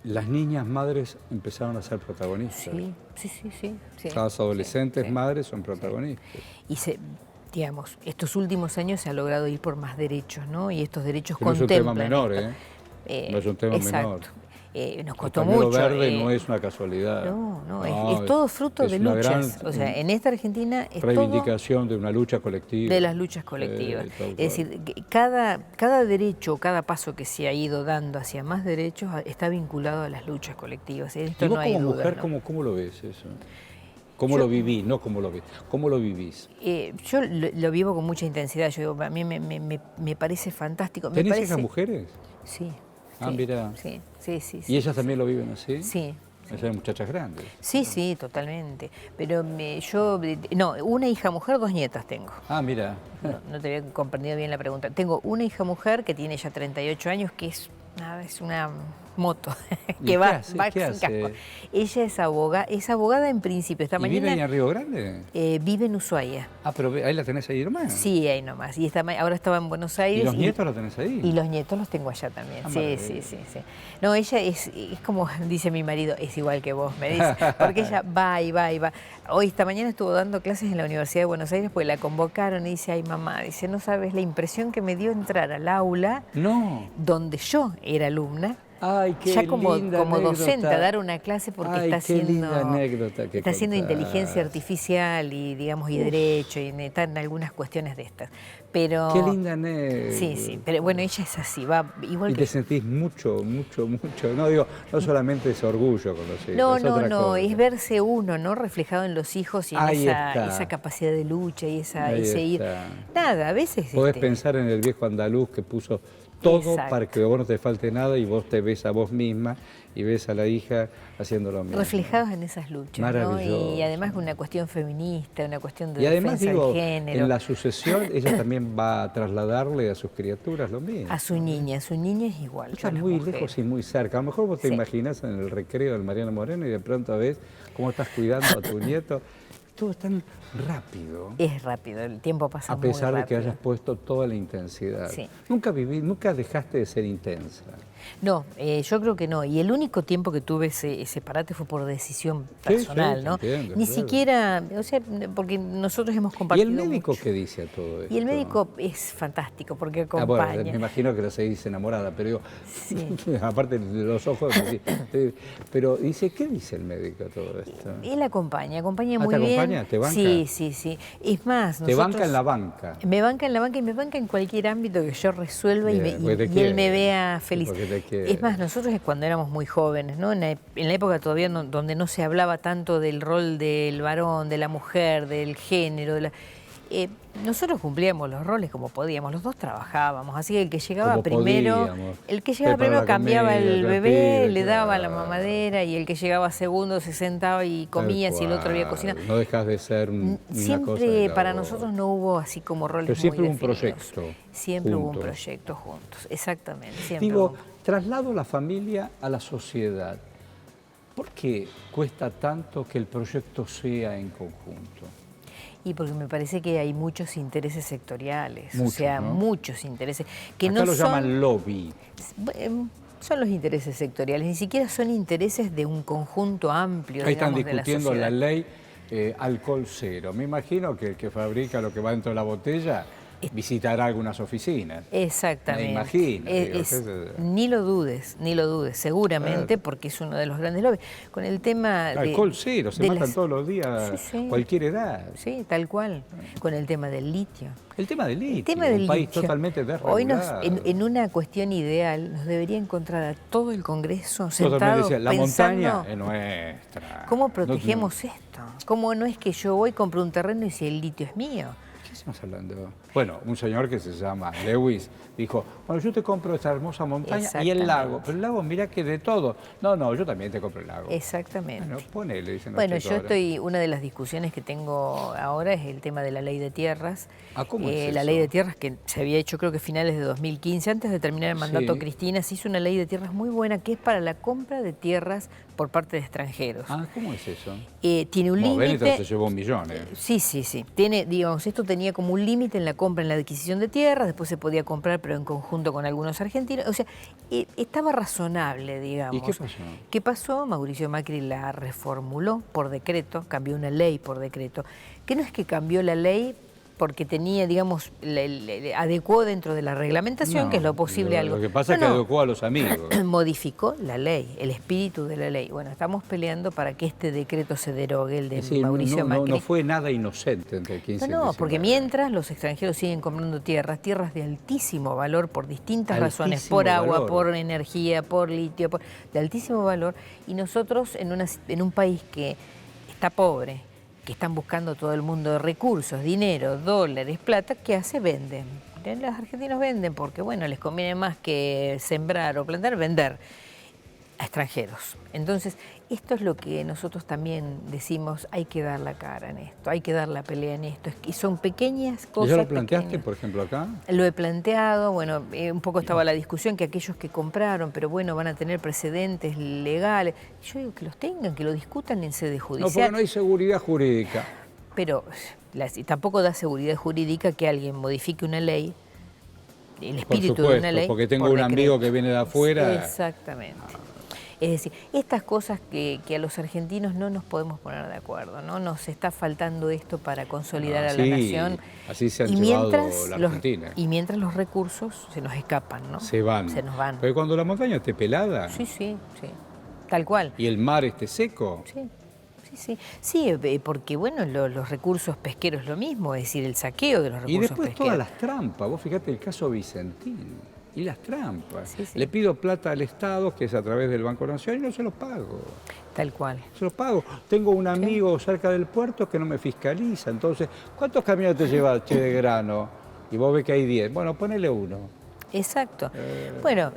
las niñas madres empezaron a ser protagonistas. Sí. Las adolescentes Sí. madres son protagonistas. Y digamos, estos últimos años se ha logrado ir por más derechos, ¿no? Y estos derechos Que no es un contemplan tema menor, esto. No es un tema exacto. menor. Nos El costó pañuelo mucho. verde no es una casualidad. No, es todo fruto es de una luchas. gran O sea, en esta Argentina es reivindicación de una lucha colectiva. todo de las luchas colectivas. Tal Es cual. decir, que cada derecho, cada paso que se ha ido dando hacia más derechos está vinculado a las luchas colectivas. Esto Y vos no hay como duda, mujer, ¿no? ¿cómo lo ves eso? ¿Cómo Yo- lo vivís? No cómo lo ves. ¿Cómo lo vivís? Yo lo vivo con mucha intensidad. Yo digo, a mí me parece fantástico. Me ¿Tenés parece, hijas mujeres? Sí. Ah, sí, mirá. Sí. ¿Y ellas también lo viven así? Sí. Esas muchachas grandes. Sí, totalmente. Pero no, una hija mujer, 2 nietas tengo. Ah, mira. No te había comprendido bien la pregunta. Tengo una hija mujer que tiene ya 38 años, que es una moto, ¿Y que qué va hace? sin ¿Qué casco. hace? Ella es abogada en principio. Esta ¿Y vive mañana ahí en Río Grande? vive en Ushuaia. Ah, pero ahí la tenés ahí nomás. Sí, ahí nomás. Y ahora estaba en Buenos ¿Y Aires. los nietos los tenés ahí? Y los nietos los tengo allá también. Ah, Sí. maravilla. No, ella es como dice mi marido, es igual que vos, me dice. Porque ella va y va y va. Hoy, esta mañana estuvo dando clases en la Universidad de Buenos Aires, pues la convocaron y dice, ay mamá, dice, no sabes la impresión que me dio entrar al aula No. donde yo era alumna. Ay, qué Ya como linda docente anécdota. a dar una clase porque Ay, está qué linda haciendo anécdota que está haciendo contás. inteligencia artificial y digamos y derecho y está en algunas cuestiones de estas. Pero Qué linda anécdota. sí, pero bueno, ella es así, va igual Y que te yo. sentís mucho. No digo, no solamente ese orgullo con los hijos. No, es otra cosa. es verse uno, ¿no? Reflejado en los hijos y en Ahí está. esa capacidad de lucha y Ahí ese ir. está. Nada, a veces Podés pensar en el viejo andaluz que puso todo Exacto. para que a vos no te falte nada y vos te ves a vos misma y ves a la hija haciendo lo mismo. reflejados en esas luchas, ¿no? Maravilloso. Y además una cuestión feminista, una cuestión de Y además, defensa digo, del género. en la sucesión ella también va a trasladarle a sus criaturas lo mismo. A su niña es igual. que a Están las muy mujeres. lejos y muy cerca. A lo mejor vos te Sí. imaginás en el recreo del Mariano Moreno y de pronto ves cómo estás cuidando a tu nieto. Todo es tan rápido. Es rápido, el tiempo pasa A muy pesar de que rápido. hayas puesto toda la intensidad. Sí. Nunca dejaste de ser intensa. No, yo creo que no. Y el único tiempo que tuve ese parate fue por decisión personal, sí, ¿no? entiendo, Ni claro. siquiera, o sea, porque nosotros hemos ¿Y compartido el médico mucho. qué dice a todo esto? Y el médico es fantástico porque Ah, bueno, acompaña. me imagino que lo seguís enamorada, pero digo, Sí. aparte de los ojos, pero dice, ¿qué dice el médico a todo esto? Él acompaña Ah, muy ¿te bien. acompaña? ¿Te banca? Sí. Es más, Te banca en la banca. Me banca en la banca y me banca en cualquier ámbito que yo resuelva Bien, porque te y él quiere. me vea feliz. Porque te quiere. Es más, nosotros cuando éramos muy jóvenes, ¿no? En la época todavía donde no se hablaba tanto del rol del varón, de la mujer, del género, nosotros cumplíamos los roles como podíamos, los dos trabajábamos, así que el que llegaba Como primero, podíamos. Primero la cambiaba comida, el el bebé, pibe, le daba la claro. mamadera y el que llegaba segundo se sentaba y comía Tal si el otro había cual. cocinado. No dejas de ser una cosa de Siempre la para otra. nosotros no hubo así como roles Pero siempre muy hubo un definidos. proyecto Siempre hubo un juntos. proyecto juntos, exactamente. Siempre Digo, hubo. traslado la familia a la sociedad. ¿Por qué cuesta tanto que el proyecto sea en conjunto? Y porque me parece que hay muchos intereses sectoriales, Muchos, o sea, ¿no? muchos intereses que Acá no lo son, llaman lobby. son los intereses sectoriales, ni siquiera son intereses de un conjunto amplio, Ahí están digamos, de la discutiendo sociedad. la ley alcohol cero. Me imagino que el que fabrica lo que va dentro de la botella visitará algunas oficinas. Exactamente. Me imagino. Ni lo dudes, seguramente, Claro. porque es uno de los grandes lobbies. Con el tema Alcohol cero, se matan todos los días, Sí, sí. cualquier edad. Sí, tal cual. Con el tema del litio. El tema del litio, El tema del un país litio. totalmente desregulado. Hoy en una cuestión ideal nos debería encontrar a todo el Congreso Totalmente sentado decía, la pensando montaña es nuestra. cómo protegemos esto. ¿Cómo no es que yo voy, compro un terreno y si el litio es mío? ¿Qué estamos hablando? Bueno, un señor que se llama Lewis dijo, bueno, yo te compro esta hermosa montaña y el lago. Pero el lago, mira que de todo. No, yo también te compro el lago. Exactamente. Bueno, ponele, dicen los Bueno, chicos yo ahora. una de las discusiones que tengo ahora es el tema de la ley de tierras. Ah, ¿cómo es la eso? ley de tierras que se había hecho creo que a finales de 2015, antes de terminar el mandato Sí. Cristina, se hizo una ley de tierras muy buena que es para la compra de tierras por parte de extranjeros. Ah, ¿cómo es eso? Tiene un Bueno, Benetton límite. se llevó 1 millón. Sí. Tiene, digamos, esto tenía como un límite en la compra, en la adquisición de tierras, después se podía comprar, pero en conjunto con algunos argentinos. O sea, estaba razonable, digamos. ¿Y qué pasó? ¿Qué pasó? Mauricio Macri la reformuló por decreto, cambió una ley por decreto, que no es que cambió la ley porque tenía, digamos, adecuó dentro de la reglamentación, que es lo posible algo. Lo que pasa es que adecuó a los amigos. Modificó la ley, el espíritu de la ley. Bueno, estamos peleando para que este decreto se derogue, el de Mauricio Macri. No fue nada inocente entre el 15 y el 19. No, porque mientras los extranjeros siguen comprando tierras de altísimo valor por distintas razones, por agua, por energía, por litio, de altísimo valor, y nosotros en un país que está pobre, que están buscando todo el mundo recursos, dinero, dólares, plata, ¿qué hace? Venden. Los argentinos venden porque, bueno, les conviene más que sembrar o plantar, vender a extranjeros. Entonces, esto es lo que nosotros también decimos, hay que dar la cara en esto, hay que dar la pelea en esto. Y son pequeñas cosas. ¿Ya lo planteaste, pequeñas. por ejemplo, acá? Lo he planteado, bueno, un poco estaba la discusión que aquellos que compraron, pero bueno, van a tener precedentes legales. Yo digo que los tengan, que lo discutan en sede judicial. No, porque no hay seguridad jurídica. Pero tampoco da seguridad jurídica que alguien modifique una ley, el espíritu de una ley. Porque tengo por un decreto. amigo que viene de afuera. Exactamente. Es decir, estas cosas que a los argentinos no nos podemos poner de acuerdo, ¿no? Nos está faltando esto para consolidar a la nación. Así se han llevado la Argentina. Y mientras los recursos se nos escapan, ¿no? Se van. Se nos van. Pero cuando la montaña esté pelada. Sí. Tal cual. Y el mar esté seco. Sí, porque bueno, los recursos pesqueros lo mismo, es decir, el saqueo de los recursos pesqueros. Y después todas las trampas, vos fíjate el caso Vicentín, y las trampas. Sí. Le pido plata al Estado, que es a través del Banco Nacional, y no se los pago. Tal cual. Se los pago. Tengo un amigo cerca del puerto que no me fiscaliza, entonces, ¿cuántos camiones te lleva Che de grano? Y vos ves que hay 10, bueno, ponele uno. Exacto. Bueno,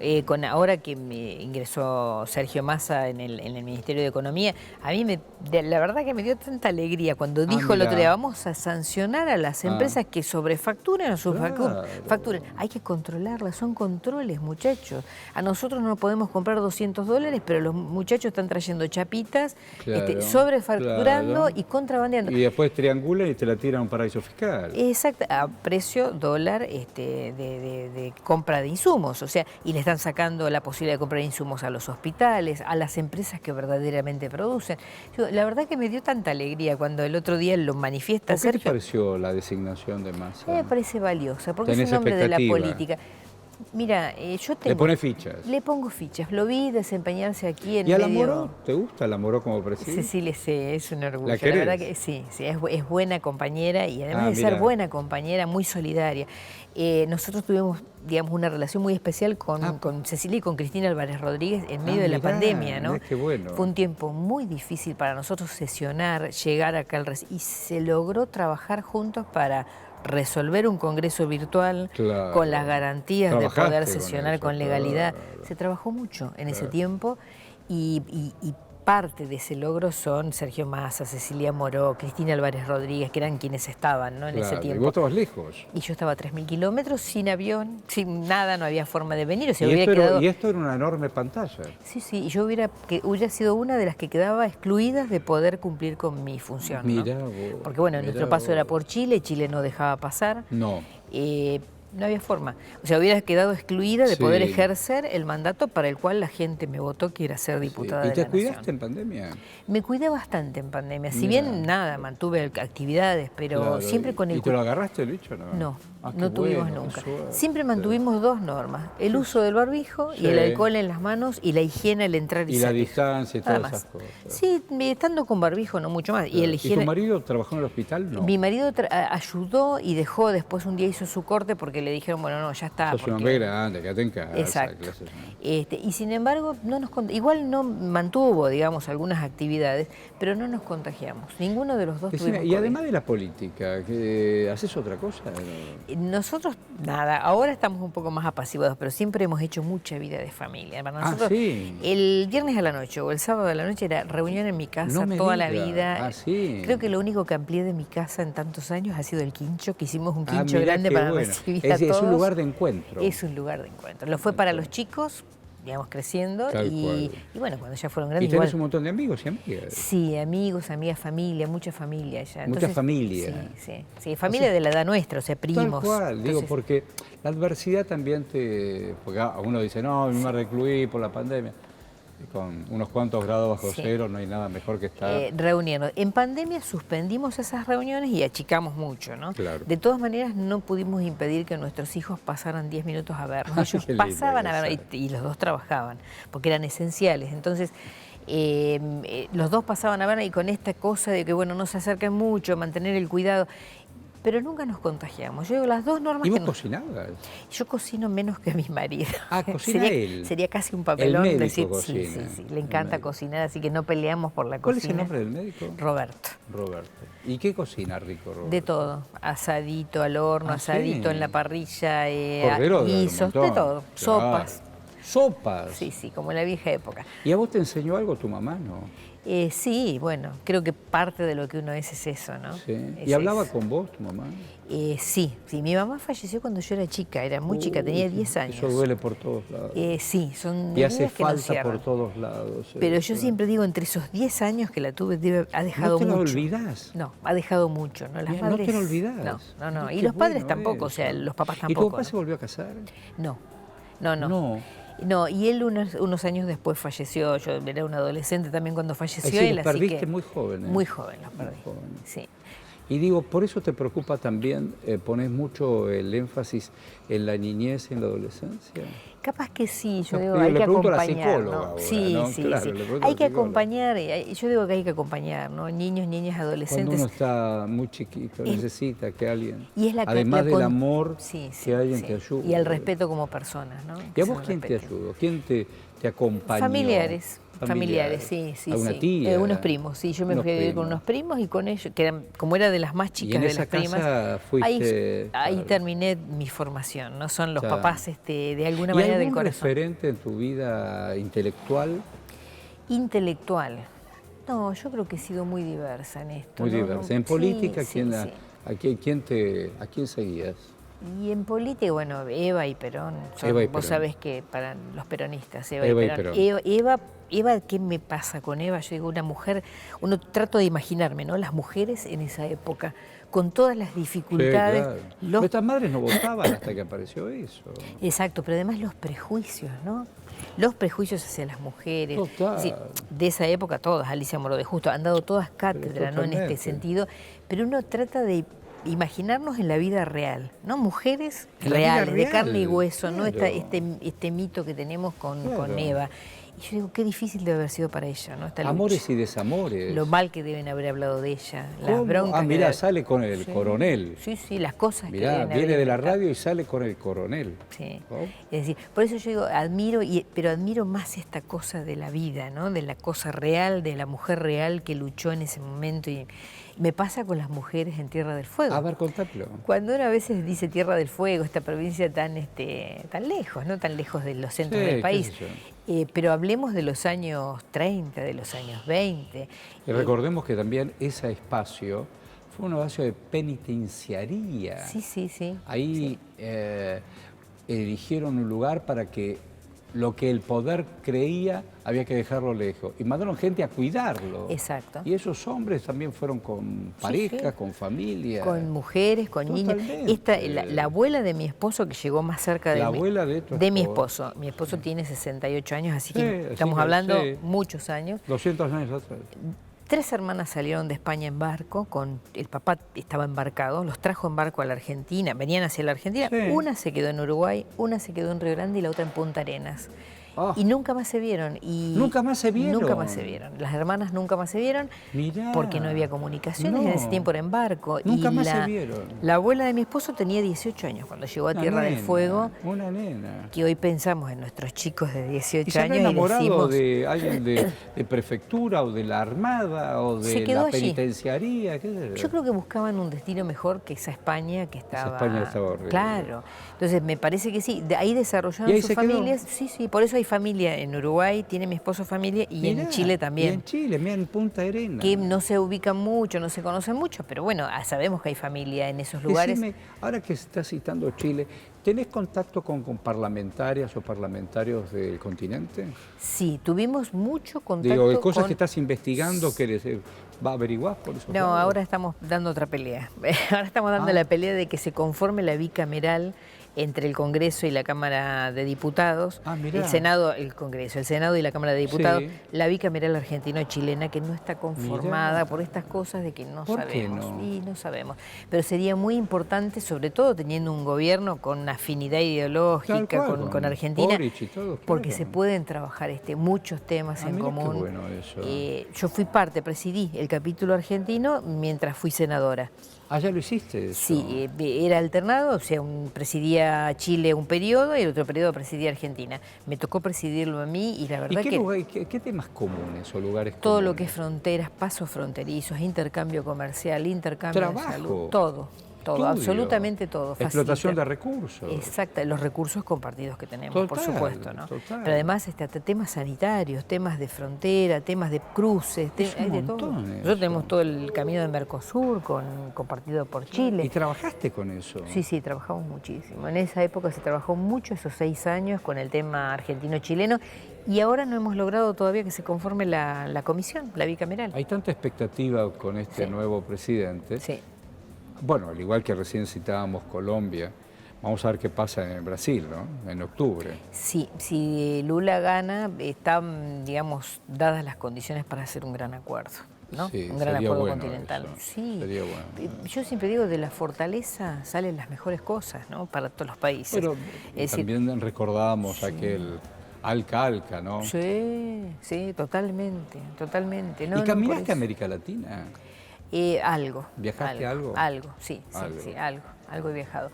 ahora que me ingresó Sergio Massa en el Ministerio de Economía, a mí la verdad que me dio tanta alegría cuando dijo el otro día, vamos a sancionar a las empresas que sobrefacturen o subfacturen. Hay que controlarlas, son controles, muchachos. A nosotros no podemos comprar $200, pero los muchachos están trayendo chapitas, sobrefacturando y contrabandeando. Y después triangulan y te la tiran a un paraíso fiscal. Exacto, a precio dólar de compra de insumos, o sea, y le están sacando la posibilidad de comprar insumos a los hospitales, a las empresas que verdaderamente producen. La verdad que me dio tanta alegría cuando el otro día lo manifiesta Sergio. ¿Qué te pareció la designación de Massa? Me parece valiosa, porque es un hombre de la política. Mira, ¿Le pone fichas? Le pongo fichas. Lo vi desempeñarse aquí en ¿Y a medio... la Moró? ¿Te gusta la Moró como presidente? Cecilia, sí, es un orgullo. ¿La querés? verdad que sí, es buena compañera y además de ser buena compañera, muy solidaria. Nosotros tuvimos, digamos, una relación muy especial con Cecilia y con Cristina Álvarez Rodríguez en medio de la pandemia, ¿no? Qué bueno. Fue un tiempo muy difícil para nosotros sesionar, llegar acá al y se logró trabajar juntos para resolver un congreso virtual con las garantías de poder sesionar con legalidad. Se trabajó mucho en ese tiempo y parte de ese logro son Sergio Massa, Cecilia Moró, Cristina Álvarez Rodríguez, que eran quienes estaban, ¿no? en ese tiempo. Y vos estabas lejos. Y yo estaba a 3.000 kilómetros, sin avión, sin nada, no había forma de venir. O sea, y esto era una enorme pantalla. Sí, y yo hubiera sido una de las que quedaba excluidas de poder cumplir con mi función. Mirá ¿no? vos, porque bueno, nuestro paso era por Chile, Chile no dejaba pasar. No. no había forma. O sea, hubiera quedado excluida de Sí. poder ejercer el mandato para el cual la gente me votó, que era ser diputada ¿Y de te la cuidaste Nación. en pandemia? Me cuidé bastante en pandemia. Si Mira. bien nada, mantuve actividades, pero Claro. siempre con el ¿Y te lo agarraste el bicho? No, No, Ah, qué no tuvimos bueno, qué nunca. suerte. Siempre mantuvimos dos normas: el uso del barbijo y el Sí. alcohol en las manos y la higiene al entrar y Y la salir. distancia y Nada todas más. esas cosas. Sí, estando con barbijo no mucho más. Y Claro. la ¿Y tu higiene. marido trabajó en el hospital? No. Mi marido ayudó y dejó, después un día hizo su corte porque le dijeron, bueno, no, ya está. Sos un porque- hombre grande, quédate en casa. Exacto. clases, ¿no? Y sin embargo, igual no mantuvo, digamos, algunas actividades, pero no nos contagiamos. Ninguno de los dos Decime, tuvimos y COVID. además de la política, ¿haces otra cosa? Nosotros, nada, ahora estamos un poco más apaciguados, pero siempre hemos hecho mucha vida de familia. Para nosotros, sí. el viernes a la noche o el sábado a la noche era reunión en mi casa No me toda la digas. vida. Sí. Creo que lo único que amplié de mi casa en tantos años ha sido el quincho, que hicimos un quincho mirá grande qué para bueno. recibir a Es todos. un lugar de encuentro. Es un lugar de encuentro. Lo fue para los chicos, digamos, creciendo, Tal y cual. bueno, cuando ya fueron Y grandes tenés igual. un montón de amigos y amigas. Sí, amigos, amigas, familia, mucha familia ya. Mucha familia. Sí, familia de la edad nuestra, o sea, primos. Tal cual, digo, Entonces, porque la adversidad también porque uno dice, no, me recluí por la pandemia. Y con unos cuantos grados bajo Sí. cero no hay nada mejor que estar. reunirnos. En pandemia suspendimos esas reuniones y achicamos mucho, ¿no? Claro. De todas maneras, no pudimos impedir que nuestros hijos pasaran 10 minutos a vernos. Ellos Qué lindo pasaban a vernos eso. y los dos trabajaban, porque eran esenciales. Entonces, los dos pasaban a vernos y con esta cosa de que, bueno, no se acerquen mucho, mantener el cuidado. Pero nunca nos contagiamos. Yo digo, las dos normas ¿Y vos que cocinabas? Yo cocino menos que mi marido. Ah, cocina él. Sería casi un papelón El médico decir, cocina. sí, le El encanta médico. cocinar, así que no peleamos por la ¿Cuál cocina. es el nombre del médico? Roberto. Roberto. ¿Y qué cocina rico, Roberto? De todo, asadito al horno, Ah, asadito sí. en la parrilla, Cordero de guisos, de todo, Claro. sopas. ¿Sopas? Sí, como en la vieja época. ¿Y a vos te enseñó algo tu mamá, no? Sí, bueno, creo que parte de lo que uno es eso, ¿no? Sí. Es ¿Y hablaba eso. con vos, tu mamá? Sí, mi mamá falleció cuando yo era chica, era muy chica, tenía 10 años. Eso duele por todos lados. Sí, son Y hace heridas que no falta cierran. por todos lados. Pero yo eso. siempre digo, entre esos 10 años que la tuve, ha dejado ¿No te la mucho. olvidás? No, ha dejado mucho, ¿no? Las Mira, madres, no te lo olvidás. No. Qué Y los padres bueno tampoco, o eso. sea, los papás ¿Y tampoco. tu papá ¿no? se volvió a casar? No. No. Y él unos años después falleció, yo era un adolescente también cuando falleció Sí, él, los así perdiste que... muy jóvenes. Muy joven los perdí, jóvenes. sí. Y digo, por eso te preocupa también, pones mucho el énfasis en la niñez y en la adolescencia. Capaz que sí, yo No, digo, digo, hay le que pregunto a la acompañar, psicóloga ¿no? ahora, Sí, ¿no? sí, Claro, sí. le pregunto a Hay la que psicóloga. acompañar, yo digo que hay que acompañar, ¿no? Niños, niñas, Cuando adolescentes. uno está muy chiquito, necesita que alguien, Y es además del amor, que alguien sí. te ayude. Y el respeto como personas, ¿no? ¿Y Que a se vos quién te respeten. ayudó? ¿Quién te acompañó? Familiares, sí. ¿Alguna tía? Unos primos, sí. Yo me Unos fui a vivir con primos. unos primos y con ellos, que eran, como era de las más Y chicas en de esa las primas, casa fuiste... ahí claro. terminé mi formación, ¿no? Son los Claro. papás de alguna ¿Y manera algún del corazón. referente en tu vida intelectual? Intelectual. No, yo creo que he sido muy diversa en esto. Muy ¿no? diversa. En Sí, política, sí. ¿a quién seguías? Y en política, bueno, Eva y Perón. Eva y Vos Perón. sabés que para los peronistas, Eva Eva y y Perón. Perón. Eva, ¿qué me pasa con Eva? Yo digo, una mujer, uno trato de imaginarme, ¿no? Las mujeres en esa época, con todas las dificultades. Sí, claro. los- Nuestras madres no votaban hasta que apareció eso. Exacto, pero además los prejuicios, ¿no? Los prejuicios hacia las mujeres. Total. Es decir, de esa época todas, Alicia Moro de Justo, han dado todas cátedra, ¿no? En este totalmente. sentido, pero uno trata de imaginarnos en la vida real, ¿no? Mujeres En la vida reales, de real, carne y hueso, ¿no? claro. Este mito que tenemos con Claro. Eva. Y yo digo, qué difícil debe haber sido para ella, ¿no? Esta lucha. Amores y desamores. Lo mal que deben haber hablado de ella, las ¿Cómo? broncas. Ah, que mirá, debe- sale con el Sí. coronel. Sí, las cosas que Mirá, deben haber viene de la inventado. radio y sale con el coronel. Sí. ¿No? Es decir, por eso yo digo, admiro, pero admiro más esta cosa de la vida, ¿no? De la cosa real, de la mujer real que luchó en ese momento. Y me pasa con las mujeres en Tierra del Fuego. A ver, contámelo. Cuando uno a veces dice Tierra del Fuego, esta provincia tan lejos, ¿no? Tan lejos de los centros Sí, del qué país. sé yo. Pero hablemos de los años 30, de los años 20. Y recordemos que también ese espacio fue un espacio de penitenciaría. Sí. Ahí eligieron un lugar para que lo que el poder creía había que dejarlo lejos. Y mandaron gente a cuidarlo. Exacto. Y esos hombres también fueron con parejas, con familia. Con mujeres, con niños. La abuela de mi esposo, que llegó más cerca de, la abuela de mi esposo. Mi esposo tiene 68 años, así Sí, que estamos hablando sí. muchos años. 200 años atrás. 3 hermanas salieron de España en barco, el papá estaba embarcado, los trajo en barco a la Argentina, venían hacia la Argentina, Sí. una se quedó en Uruguay, una se quedó en Río Grande y la otra en Punta Arenas. Oh. Y nunca más se vieron. ¿Nunca más se vieron? Nunca más se vieron. Las hermanas nunca más se vieron. Mirá. Porque no había comunicaciones, No. en ese tiempo era en barco. Nunca y más se vieron. La abuela de mi esposo tenía 18 años cuando llegó a Una Tierra del nena, Fuego. Una nena. Que hoy pensamos en nuestros chicos de 18 ¿Y se habrá años y enamorado decimos... de alguien de prefectura o de la Armada o Se de quedó la allí. penitenciaría? ¿Qué sé yo? Yo creo que buscaban un destino mejor que esa España que estaba... España estaba horrible. Claro. Entonces me parece que sí. De ahí desarrollaron ¿Y ahí sus se quedó? familias. Sí, sí. Por eso hay familia en Uruguay, tiene mi esposo familia, y Mirá, en Chile Y también. en Chile, mira, en Punta Arenas. Que no se ubican mucho, no se conocen mucho, pero bueno, sabemos que hay familia en esos lugares. Decime, ahora que estás citando Chile, ¿tenés contacto con parlamentarias o parlamentarios del continente? Sí, tuvimos mucho contacto. Digo, de cosas con... que estás investigando, que va a averiguar por eso. No, ahora estamos dando otra pelea. Ahora estamos dando la pelea de que se conforme la bicameral entre el Congreso y la Cámara de Diputados, mirá. el Senado, el Congreso, el Senado y la Cámara de Diputados, Sí. la bicameral argentino-chilena, que no está conformada Mirá. por estas cosas de que no ¿Por qué sabemos. no? Y no sabemos. Pero sería muy importante, sobre todo teniendo un gobierno con afinidad ideológica Tal cual, con Argentina, Boric y todo, porque claro. se pueden trabajar muchos temas en mirá qué común. bueno eso. Yo fui presidí el capítulo argentino mientras fui senadora. Ah, ya lo hiciste eso. Sí, era alternado, o sea, presidía Chile un periodo y el otro periodo presidía Argentina. Me tocó presidirlo a mí y la verdad ¿Qué temas comunes o lugares todo comunes? lo que es fronteras, pasos fronterizos, intercambio comercial, intercambio de salud, todo, Estudio, absolutamente todo. Explotación facilita. de recursos. Exacto, los recursos compartidos que tenemos, por Total, supuesto, ¿no? total. Pero además hasta temas sanitarios, temas de frontera, temas de cruces, hay de todo. Nosotros tenemos todo el camino de Mercosur compartido por Chile. ¿Y trabajaste con eso? Sí, trabajamos muchísimo. En esa época se trabajó mucho, esos 6 años, con el tema argentino-chileno, y ahora no hemos logrado todavía que se conforme la comisión, la bicameral. Hay tanta expectativa con este nuevo presidente. Sí. Bueno, al igual que recién citábamos Colombia, vamos a ver qué pasa en Brasil, ¿no? En octubre. Sí, si Lula gana, están, digamos, dadas las condiciones para hacer un gran acuerdo, ¿no? Sí, Un gran sería acuerdo bueno continental. eso, Sí. sería bueno. Yo siempre digo, de la fortaleza salen las mejores cosas, ¿no? Para todos los países. Pero Es decir, también recordábamos aquel Alca, ¿no? sí, totalmente, totalmente. No, ¿Y no, caminaste por eso. a América Latina? Algo. ¿Viajaste algo? Algo, sí, algo he viajado.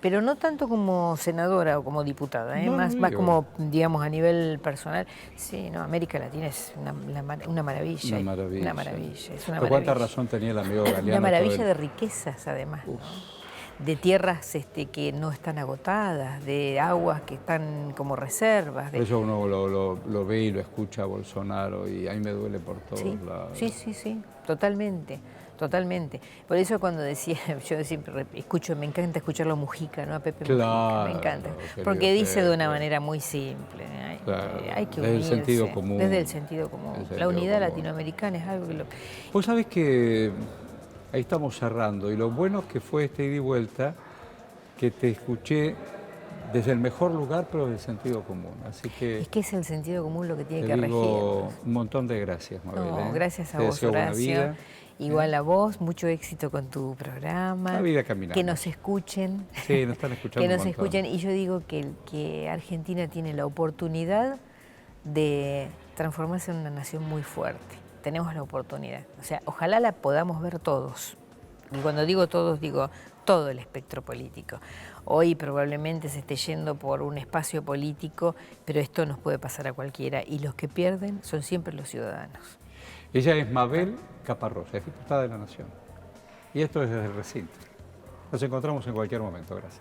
Pero no tanto como senadora o como diputada, No, más digo. como, digamos, a nivel personal. Sí, no, América Latina es una maravilla. Una maravilla. Una maravilla, es una Pero cuánta maravilla. razón tenía el amigo Galeano. Una maravilla todo de riquezas, además, ¿no? De tierras que no están agotadas, de aguas que están como reservas. Por eso uno lo ve y lo escucha a Bolsonaro y ahí me duele por todos lados. Sí, totalmente. Por eso cuando decía, yo siempre escucho, me encanta escucharlo Mujica, ¿no? A Pepe Mujica, me encanta. Porque dice de una manera muy simple, hay que desde el unirse. sentido común. Desde el sentido común. La unidad latinoamericana es algo que Vos sabés que ahí estamos cerrando y lo bueno que fue este ida y vuelta, que te escuché desde el mejor lugar, pero del sentido común. Así que es el sentido común lo que tiene que te regir. digo un montón de gracias, Mabel. No, gracias a Te vos, deseo buena Horacio. vida. Igual a vos, mucho éxito con tu programa. La vida caminando. Que nos escuchen. Sí, nos están escuchando Que un nos montón. escuchen. Y yo digo que Argentina tiene la oportunidad de transformarse en una nación muy fuerte. Tenemos la oportunidad. O sea, ojalá la podamos ver todos. Y cuando digo todos, digo todo el espectro político. Hoy probablemente se esté yendo por un espacio político, pero esto nos puede pasar a cualquiera. Y los que pierden son siempre los ciudadanos. Ella es Mabel Caparrós, es diputada de la Nación. Y esto es desde el recinto. Nos encontramos en cualquier momento. Gracias.